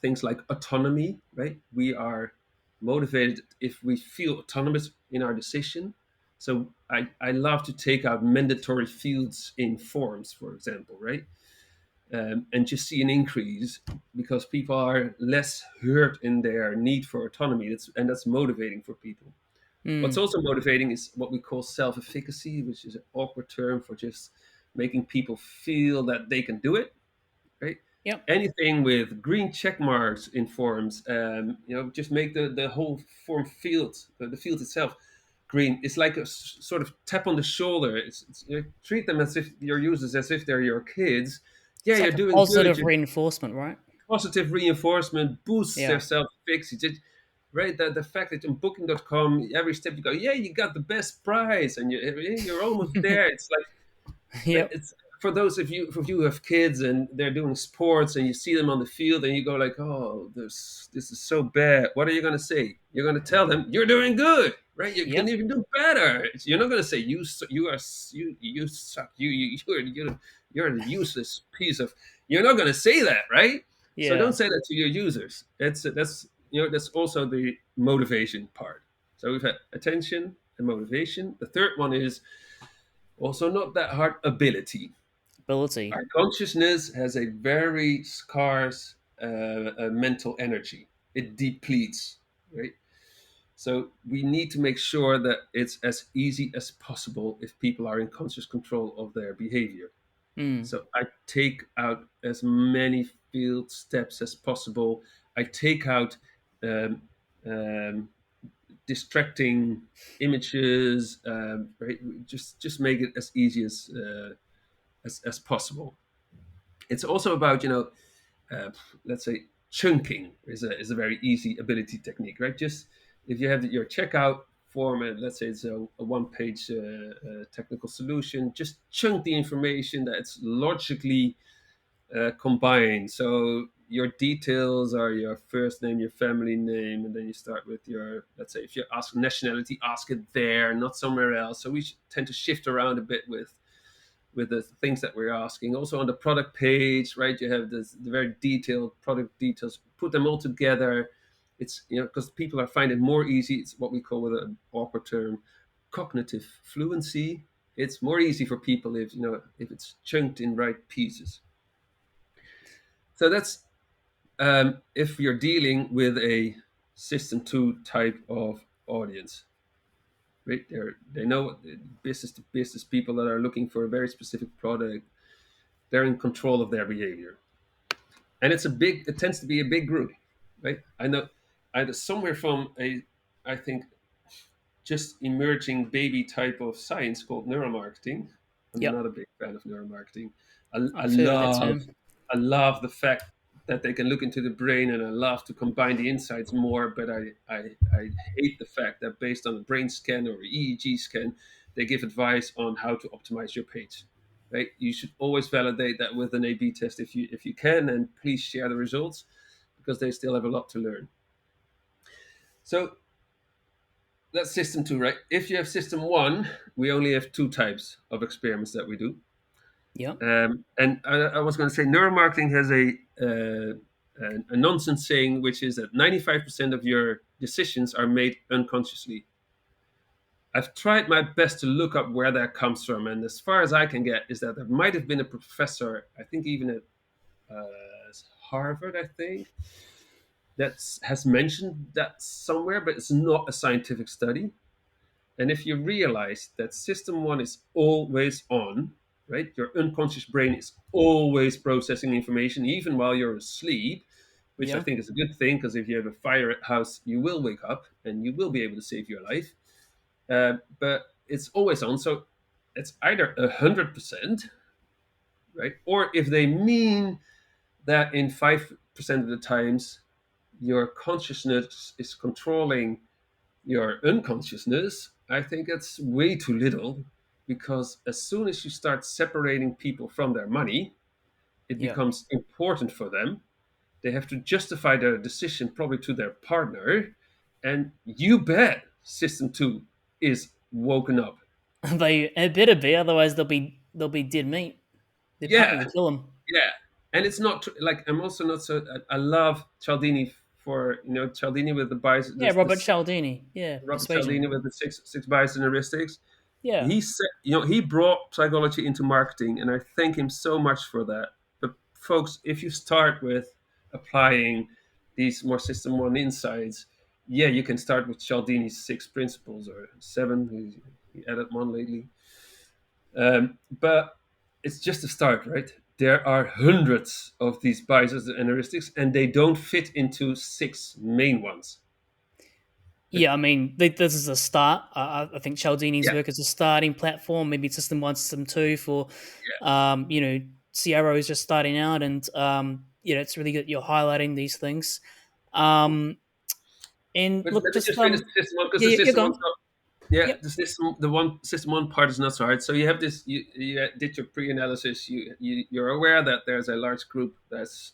things like autonomy, right? We are motivated if we feel autonomous in our decision. So I love to take out mandatory fields in forms, for example, right? And just see an increase because people are less hurt in their need for autonomy. That's motivating for people. What's Mm. also motivating is what we call self-efficacy, which is an awkward term for just making people feel that they can do it, right? Yep. Anything with green check marks in forms, just make the whole form field, the field itself, green. It's like a sort of tap on the shoulder. Treat them as if your users as if they're your kids. Yeah, It's you're like a doing good. positive reinforcement, right? Positive reinforcement boosts their Yeah. self-efficacy. Right, the fact that on Booking.com, every step you go, yeah, you got the best price, and you're almost there. It's like Yep. it's for those of you who have kids and they're doing sports and you see them on the field and you go like, oh, this is so bad. What are you going to say? You're going to tell them you're doing good, right? You can Yep. even do better. You're not going to say you suck. You're a useless piece of. You're not going to say that, right? So don't Yeah. say that to your users. That's also the motivation part. So we've had attention and motivation. The third one is also not that hard: ability. Ability. Our consciousness has a very scarce mental energy. It depletes, right? So we need to make sure that it's as easy as possible if people are in conscious control of their behavior. Mm. So I take out as many field steps as possible. I take out um, um, distracting images. Right? Just make it as easy as possible. It's also about, uh, let's say, chunking is a very easy ability technique, right? Just if you have your checkout form, and let's say it's a one-page technical solution, just chunk the information that's logically combined. So your details are your first name, your family name, and then you start with your, let's say, if you ask nationality, ask it there, not somewhere else. So we tend to shift around a bit with the things that we're asking. Also on the product page, right? You have the very detailed product details. Put them all together. It's, because people are finding it more easy. It's what we call, with an awkward term, cognitive fluency. It's more easy for people if it's chunked in right pieces. So that's if you're dealing with a system two type of audience, right? They know what business to business people that are looking for a very specific product. They're in control of their behavior, and it tends to be a big group, right? I know, somewhere from I think, just emerging baby type of science called neuromarketing. I'm Yep, not a big fan of neuromarketing. I, I I've heard of that love term. I love the fact that they can look into the brain, and I love to combine the insights more. But I hate the fact that based on a brain scan or EEG scan, they give advice on how to optimize your page. Right? You should always validate that with an A/B test if you can, and please share the results because they still have a lot to learn. So that's system two, right? If you have system one, we only have two types of experiments that we do. Yep, And I was going to say, neuromarketing has a nonsense saying, which is that 95% of your decisions are made unconsciously. I've tried my best to look up where that comes from, and as far as I can get, is that there might have been a professor, I think even at uh, Harvard, I think, that has mentioned that somewhere, but it's not a scientific study. And if you realize that system one is always on, right? Your unconscious brain is always processing information, even while you're asleep, which I yeah. think is a good thing because if you have a fire at house, you will wake up and you will be able to save your life. But it's always on. So it's either 100%, right? Or if they mean that in 5% of the times, your consciousness is controlling your unconsciousness, I think it's way too little because as soon as you start separating people from their money, it Yeah. becomes important for them. They have to justify their decision probably to their partner. And you bet system two is woken up. They it better be, otherwise they'll be dead meat. Their partner Yeah, will kill them. yeah. And it's not like I'm also not so. I love Cialdini for, Cialdini with the bias, Yeah, Robert this Cialdini. Yeah, Robert persuasion. Cialdini with the six bias and heuristics. Yeah, He said, he brought psychology into marketing, and I thank him so much for that. But folks, if you start with applying these more system one insights, yeah, you can start with Cialdini's six principles or seven. He added one lately, but it's just a start, right? There are hundreds of these biases and heuristics, and they don't fit into six main ones. But yeah. I mean, this is a start. I think Cialdini's yeah, work is a starting platform. Maybe System One, System Two for, yeah. um, you know, CROs just starting out, and it's really good. You're highlighting these things. Um, and But look, let me just just finish the system one because yeah, the you're system one. gone. Yeah, Yep. the system one part is not so hard. So you have this. You did your pre-analysis. You're aware that there's a large group that's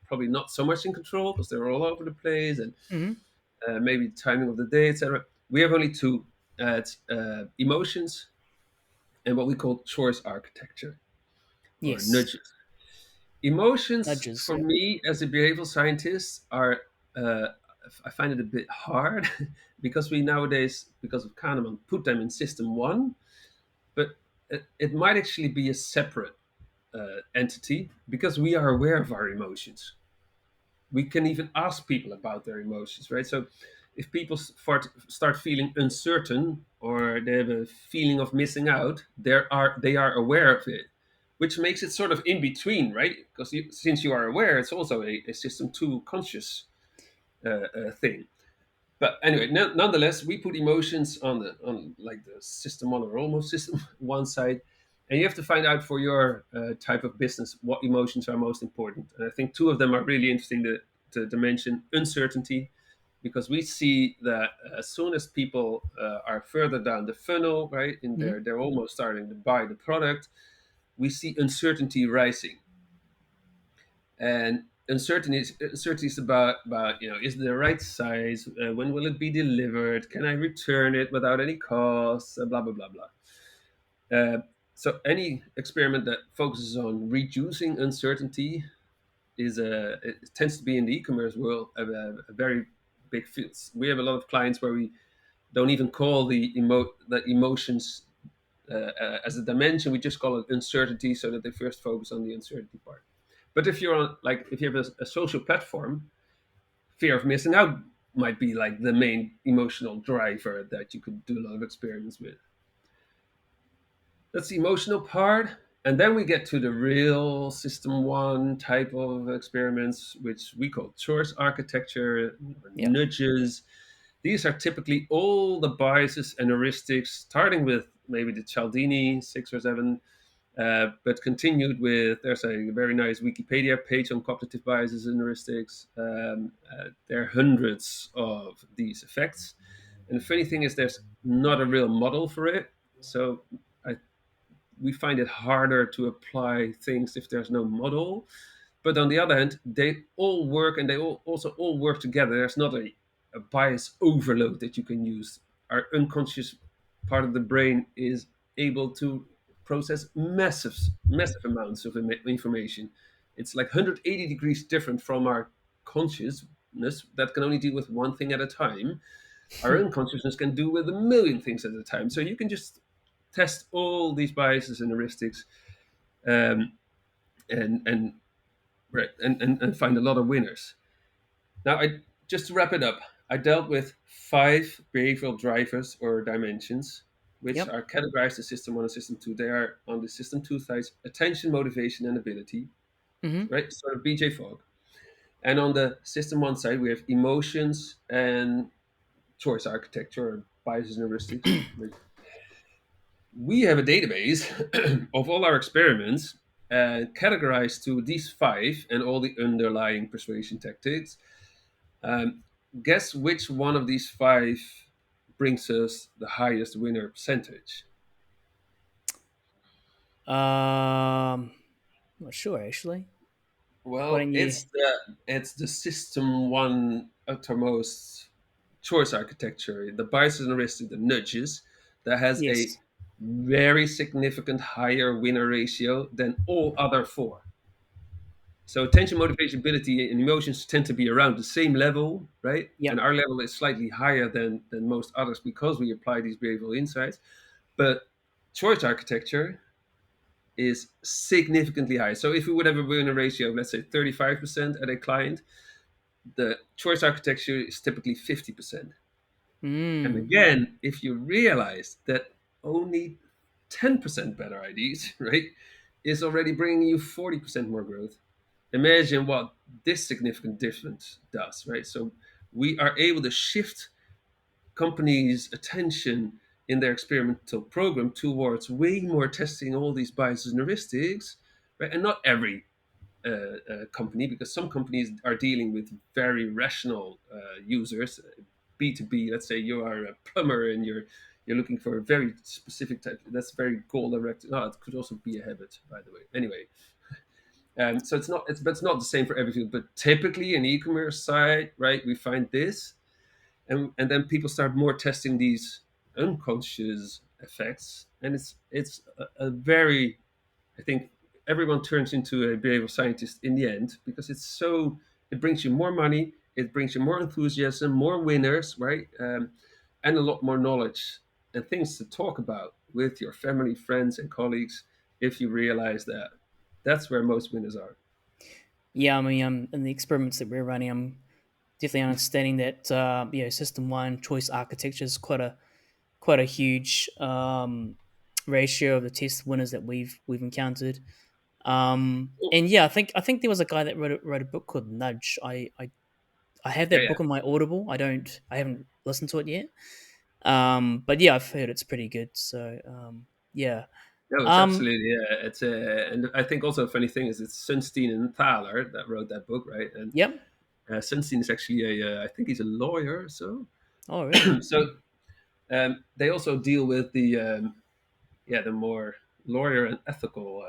probably not so much in control because they're all over the place and Hmm. maybe the timing of the day, etc. We have only two. It's emotions and what we call choice architecture or Yes. nudges. Emotions Nudges. for Yep. me as a behavioral scientist are. I find it a bit hard because we nowadays, because of Kahneman, put them in system one, but it might actually be a separate entity because we are aware of our emotions. We can even ask people about their emotions, right? So if people start feeling uncertain or they have a feeling of missing out, they are aware of it, which makes it sort of in between, right? Because since you are aware, it's also a system two conscious thing. But anyway, nonetheless, we put emotions on like the system one or almost system one side, And you have to find out for your type of business what emotions are most important. And I think two of them are really interesting to mention: uncertainty, because we see that as soon as people are further down the funnel, right, in Hmm. they're almost starting to buy the product, we see uncertainty rising. And uncertainty is about, is it the right size? When will it be delivered? Can I return it without any costs? Blah blah blah blah. Uh, so any experiment that focuses on reducing uncertainty it tends to be in the e-commerce world a very big field. We have a lot of clients where we don't even call the emotions as a dimension. We just call it uncertainty, so that they first focus on the uncertainty part. But if you're on, like, if you have a social platform, fear of missing out might be like the main emotional driver that you could do a lot of experiments with. That's the emotional part. And then we get to the real system one type of experiments, which we call choice architecture or Yeah. nudges. These are typically all the biases and heuristics, starting with maybe the Cialdini, 6 or 7, but continued with, there's a very nice Wikipedia page on cognitive biases and heuristics. There are hundreds of these effects. And the funny thing is, there's not a real model for it. So I we find it harder to apply things if there's no model. But on the other hand, they all work, and they also all work together. There's not a bias overload that you can use. Our unconscious part of the brain is able to process massive amounts of information. It's like 180 degrees different from our consciousness that can only deal with one thing at a time. Our unconsciousness can do with a million things at a time. So you can just test all these biases and heuristics, um, and right, and find a lot of winners. Now, I just to wrap it up, I dealt with 5 behavioral drivers or dimensions, which Yep. are categorized as system one and system two. They are on the system two side: attention, motivation, and ability, Hmm. right? Sort of BJ Fogg. And on the system one side, we have emotions and choice architecture, or biases and heuristics. We have a database of all our experiments categorized to these 5 and all the underlying persuasion tactics. Um, Guess which one of these 5 brings us the highest winner percentage? Not sure actually. Why Well, don't you? it's the system one uttermost choice architecture, the biases and heuristics, the nudges, that has a Yes. very significant higher winner ratio than all other 4. So attention, motivation, ability, and emotions tend to be around the same level, right? And Yep. our level is slightly higher than most others because we apply these behavioral insights. But choice architecture is significantly higher. So if we would have a winner ratio of, let's say, 35% at a client, the choice architecture is typically 50%. And Mm. again, if you realize that only 10% better IDs, right, is already bringing you 40% more growth, imagine what this significant difference does, right? So we are able to shift companies' attention in their experimental program towards way more testing all these biases and heuristics, right? And not every company, because some companies are dealing with very rational users. B2B, let's say you are a plumber and you're looking for a very specific type. That's very goal directed. No, it could also be a habit, by the way. Anyway, so it's not the same for every field, but typically in e-commerce side, right, we find this, and then people start more testing these unconscious effects, and it's a very, I think everyone turns into a behavioral scientist in the end, because it brings you more money, it brings you more enthusiasm, more winners, right, and a lot more knowledge and things to talk about with your family, friends, and colleagues if you realize that that's where most winners are. Yeah, I mean, in the experiments that we're running, I'm definitely understanding that system one choice architecture is quite a huge ratio of the test winners that we've encountered. Oh, And yeah, I think there was a guy that wrote a book called Nudge. I have yeah, that yeah. book on my Audible. I haven't listened to it yet. But yeah, I've heard it's pretty good. So yeah. No, it's Um, absolutely, yeah. It's and I think also a funny thing is it's Sunstein and Thaler that wrote that book, right? And yep. Sunstein is actually I think he's a lawyer, so Oh, really? so they also deal with the yeah, the more lawyer and ethical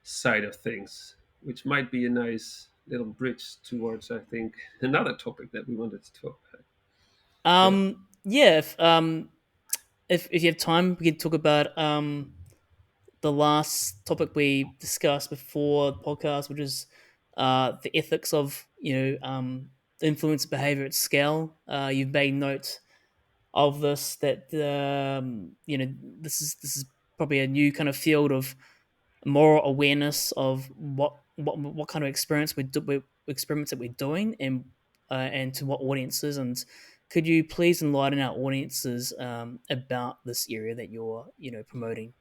side of things, which might be a nice little bridge towards, I think, another topic that we wanted to talk about. Yeah, Yeah. If you have time, we could talk about the last topic we discussed before the podcast, which is the ethics of influence behavior at scale. You've made note of this that this is probably a new kind of field of moral awareness of what kind of experiments that we're doing, and to what audiences. And could you please enlighten our audiences about this area that you're promoting?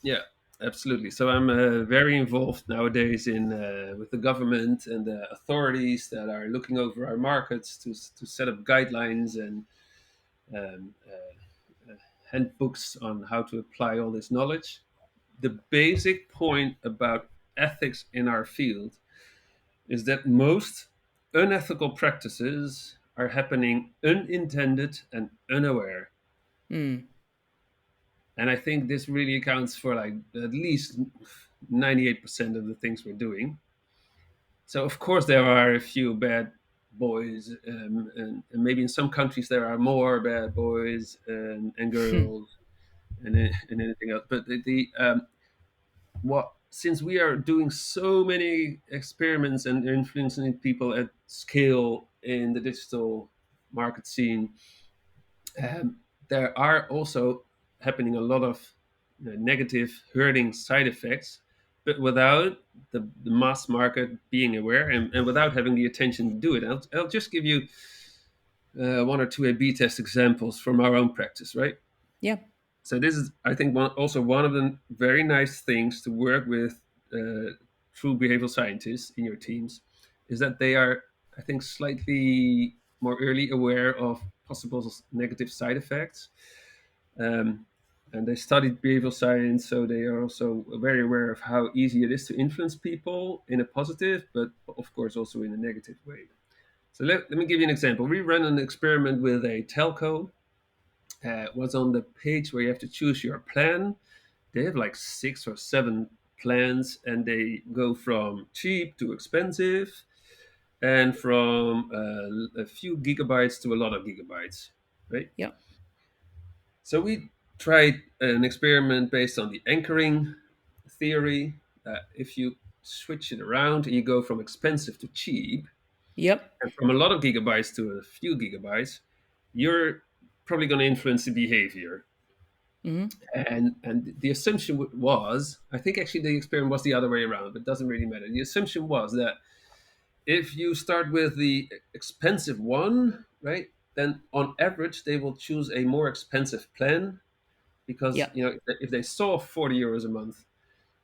yeah, absolutely. So I'm very involved nowadays in with the government and the authorities that are looking over our markets to set up guidelines and um, handbooks on how to apply all this knowledge. The basic point about ethics in our field is that most unethical practices are happening unintended and unaware. Hmm. And I think this really accounts for like at least 98% of the things we're doing. So, of course, there are a few bad boys, and maybe in some countries there are more bad boys and girls and anything else. But what since we are doing so many experiments and influencing people at scale in the digital market scene, there are also happening a lot of negative hurting side effects, but without the mass market being aware and without having the attention to do it. I'll just give you one or two A/B test examples from our own practice, right? Yeah. So this is, I think, also one of the very nice things to work with true behavioral scientists in your teams, is that they are, I think, slightly more early aware of possible negative side effects. Um, and they studied behavioral science, so they are also very aware of how easy it is to influence people in a positive, but of course also in a negative way. So let me give you an example. We ran an experiment with a telco. Was on the page where you have to choose your plan. They have like 6 or 7 plans, and they go from cheap to expensive, and from a few gigabytes to a lot of gigabytes, right? Yeah. So we tried an experiment based on the anchoring theory. If you switch it around and you go from expensive to cheap, Yep. and from a lot of gigabytes to a few gigabytes, you're probably going to influence the behavior. Hmm. And the assumption was, I think actually the experiment was the other way around, but it doesn't really matter. The assumption was that if you start with the expensive one, right, then on average they will choose a more expensive plan, because Yeah. if they saw 40 euros a month,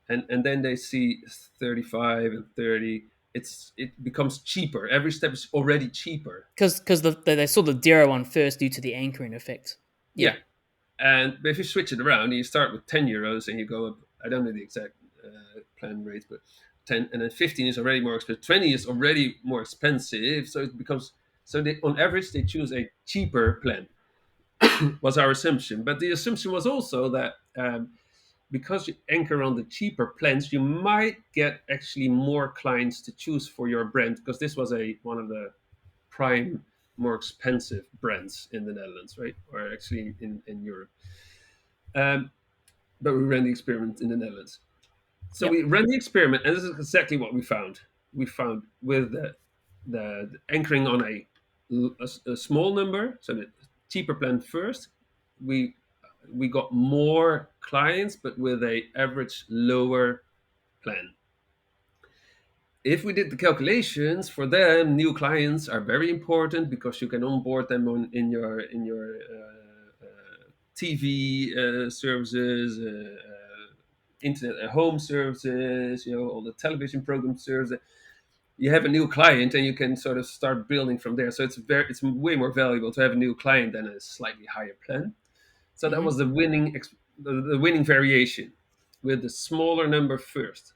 and then they see 35 and 30, it becomes cheaper. Every step is already cheaper. Because they saw the Dero one first due to the anchoring effect. Yeah. Yeah. And if you switch it around, you start with 10 euros and you go up, I don't know the exact plan rate, but 10, and then 15 is already more expensive. 20 is already more expensive. So it becomes, so they, on average, they choose a cheaper plan, was our assumption. But the assumption was also that because you anchor on the cheaper plans, you might get actually more clients to choose for your brand, because this was one of the prime, more expensive brands in the Netherlands, right? Or actually in Europe. Um, but we ran the experiment in the Netherlands. So we Yep. ran the experiment, and this is exactly what we found. We found with the anchoring on a small number, so the cheaper plan first, we we got more clients, but with a average lower plan. If we did the calculations for them, new clients are very important because you can onboard them in your TV services, internet at home services, all the television program services. You have a new client and you can sort of start building from there. So it's way more valuable to have a new client than a slightly higher plan. So that Hmm. was the winning variation. with the smaller number first.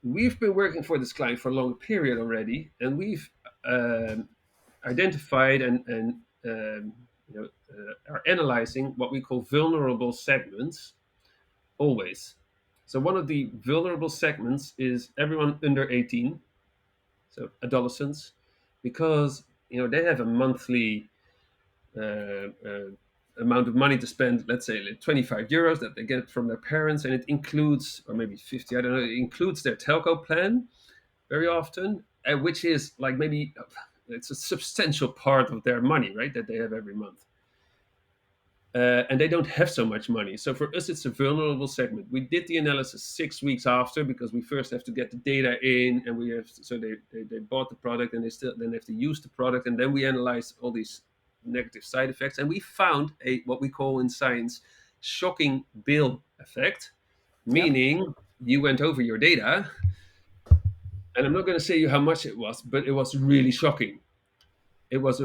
We've been working for this client for a long period already, and we've um, identified and are analyzing what we call vulnerable segments always. So one of the vulnerable segments is everyone under 18, so adolescents, because they have a monthly uh, uh, amount of money to spend, let's say like 25 euros that they get from their parents, and it includes, or maybe 50, I don't know, it includes their telco plan very often, which is like maybe it's a substantial part of their money, right, that they have every month. And they don't have so much money. So for us, it's a vulnerable segment. We did the analysis 6 weeks after because we first have to get the data in, and we have so they bought the product and they still then have to use the product, and then we analyzed all these negative side effects, and we found a what we call in science shocking bill effect, Yep. meaning you went over your data, and I'm not going to say you how much it was, but it was really shocking. It was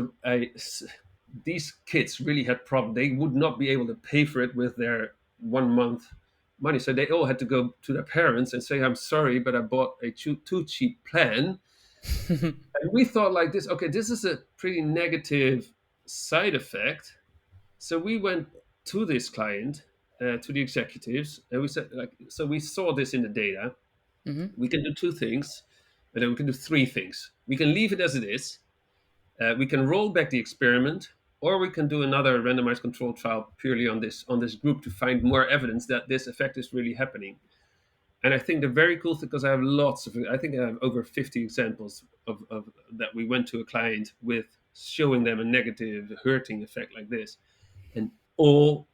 these kids really had problems. They would not be able to pay for it with their 1 month money, so they all had to go to their parents and say, "I'm sorry, but I bought a too cheap plan." And we thought like this, okay, this is a pretty negative side effect. So we went to this client, to the executives, and we said, like, so we saw this in the data. Hmm. We can do two things, and then we can do three things. We can leave it as it is. We can roll back the experiment, or we can do another randomized controlled trial purely on this group to find more evidence that this effect is really happening. And I think the very cool thing, because I have lots of, I think I have over 50 examples of that we went to a client with showing them a negative hurting effect like this, and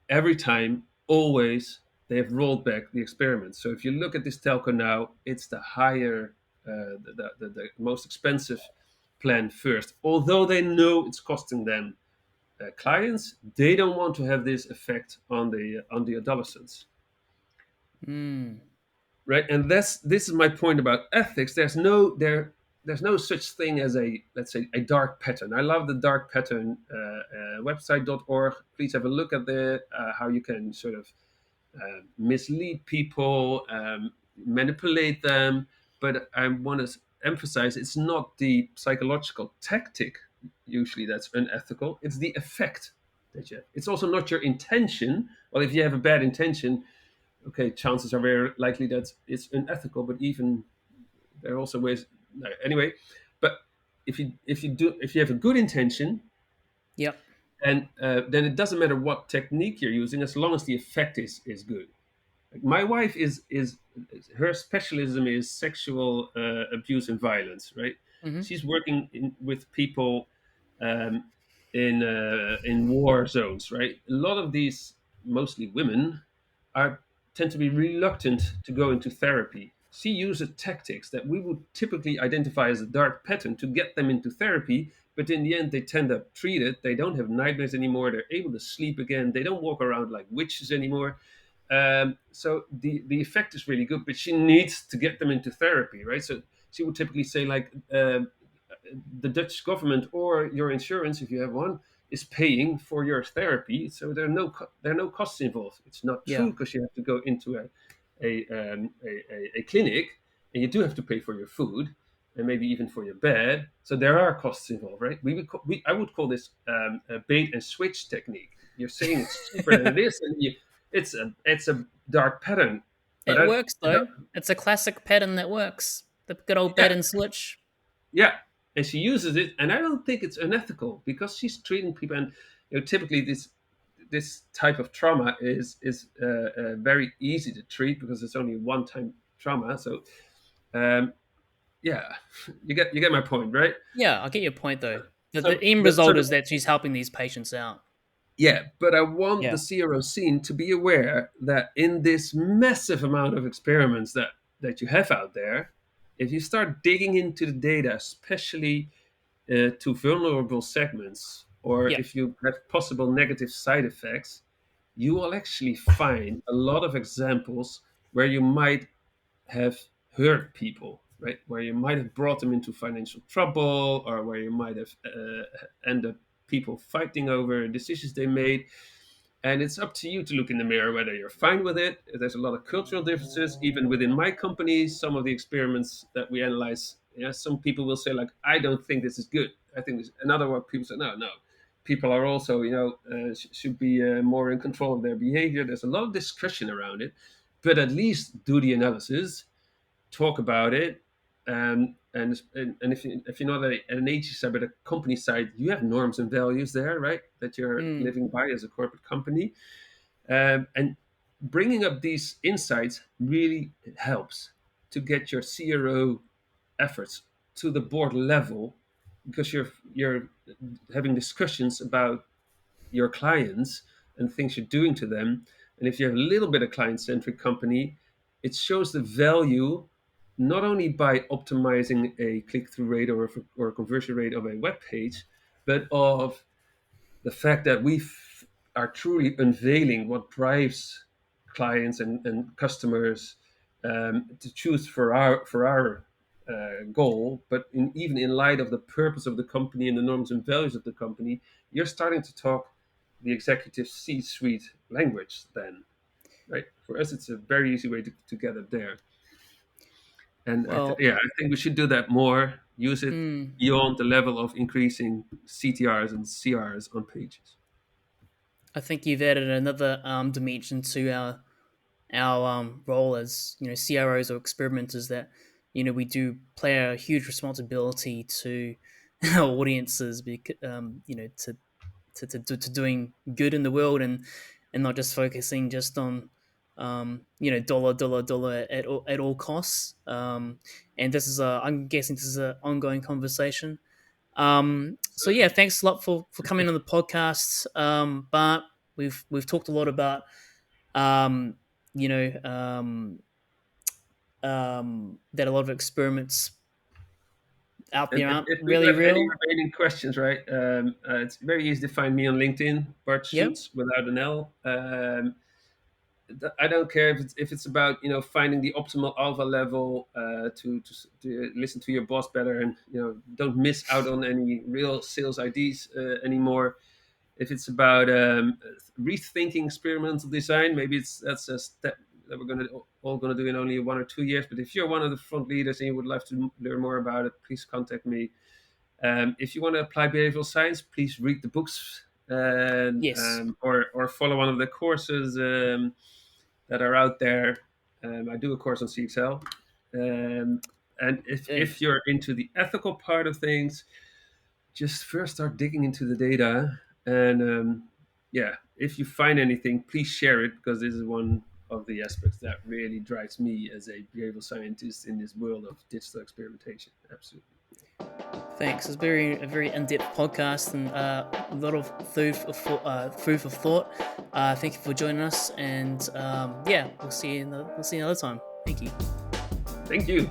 every time, always, they have rolled back the experiment. So if you look at this telco now, it's the higher, the most expensive plan first. Although they know it's costing them clients, they don't want to have this effect on the adolescents, Mm. right? And this is my point about ethics. There's no such thing as a, let's say, a dark pattern. I love the dark pattern website.org. Please have a look at the how you can sort of mislead people, manipulate them. But I want to emphasize it's not the psychological tactic usually that's unethical. It's the effect that you have. It's also not your intention. Well, if you have a bad intention, okay, chances are very likely that it's unethical. But even there are also ways. No, anyway, but if you have a good intention, Yep. and then it doesn't matter what technique you're using as long as the effect is good. Like my wife is her specialism is sexual abuse and violence, right? Hmm. She's working with people um, in war zones, right? A lot of these, mostly women, are tend to be reluctant to go into therapy. She uses tactics that we would typically identify as a dark pattern to get them into therapy, but in the end they tend up treated. They don't have nightmares anymore. They're able to sleep again. They don't walk around like witches anymore. So the effect is really good, but she needs to get them into therapy, right? So she would typically say like, the Dutch government or your insurance, if you have one, is paying for your therapy, so there are no costs involved. It's not Yeah. true because you have to go into a clinic, and you do have to pay for your food and maybe even for your bed. So there are costs involved, right? I would call this a bait and switch technique. You're saying it's cheaper than it is, and it's a dark pattern. But It works though. It's a classic pattern that works. The good old yeah, bait and switch. yeah, and she uses it, and I don't think it's unethical because she's treating people, and typically this type of trauma is very easy to treat because it's only a one-time trauma. So um, yeah, you get my point, right? Yeah, I get your point though. The So end the, so result is the, that she's helping these patients out. yeah, but I want Yeah. the CRO scene to be aware that in this massive amount of experiments that you have out there, if you start digging into the data, especially to vulnerable segments, or Yep. if you have possible negative side effects, you will actually find a lot of examples where you might have hurt people, right? Where you might have brought them into financial trouble, or where you might have ended up people fighting over decisions they made. And it's up to you to look in the mirror whether you're fine with it. There's a lot of cultural differences, even within my company. Some of the experiments that we analyze, yeah, some people will say like, "I don't think this is good. I think this." Another one, people say, "No, no." People are also, should be more in control of their behavior. There's a lot of discussion around it, but at least do the analysis, talk about it, and if you're not an agency side but a company side, you have norms and values there, right? That you're Mm. living by as a corporate company, and bringing up these insights really helps to get your CRO efforts to the board level, because you're having discussions about your clients and things you're doing to them. And if you have a little bit of client centric company, it shows the value not only by optimizing a click through rate or a conversion rate of a web page, but of the fact that are truly unveiling what drives clients and customers to choose for our goal. But even in light of the purpose of the company and the norms and values of the company, you're starting to talk the executive C-suite language. Then, right? For us, it's a very easy way to get it there. And Well, I think we should do that more. Use it mm, beyond the level of increasing CTRs and CRs on pages. I think you've added another dimension to our role as CROs or experimenters, that we do play a huge responsibility to our audiences, because to doing good in the world, and not just focusing just on dollar at all costs. And this is a I'm guessing this is an ongoing conversation. So yeah, thanks a lot for coming on the podcast, Bart. We've talked a lot about um, you know that a lot of experiments out And there if, aren't if people really have any real. remaining questions, right, it's very easy to find me on LinkedIn, Bart Yep. Schutz without an L. I don't care if it's about finding the optimal alpha level to listen to your boss better, and don't miss out on any real sales IDs anymore. If it's about rethinking experimental design, maybe that's a step that we're all gonna do in only 1 or 2 years. But if you're one of the front leaders and you would love to learn more about it, please contact me. If you want to apply behavioral science, please read the books and Yes. or follow one of the courses that are out there. I do a course on CXL. Um, and if Hey. you're into the ethical part of things, just first start digging into the data. And if you find anything, please share it, because this is one of the aspects that really drives me as a behavioral scientist in this world of digital experimentation. Absolutely. Thanks. It's a very in-depth podcast, and a lot of food for thought. Thank you for joining us, and yeah, we'll see you another time. Thank you. Thank you.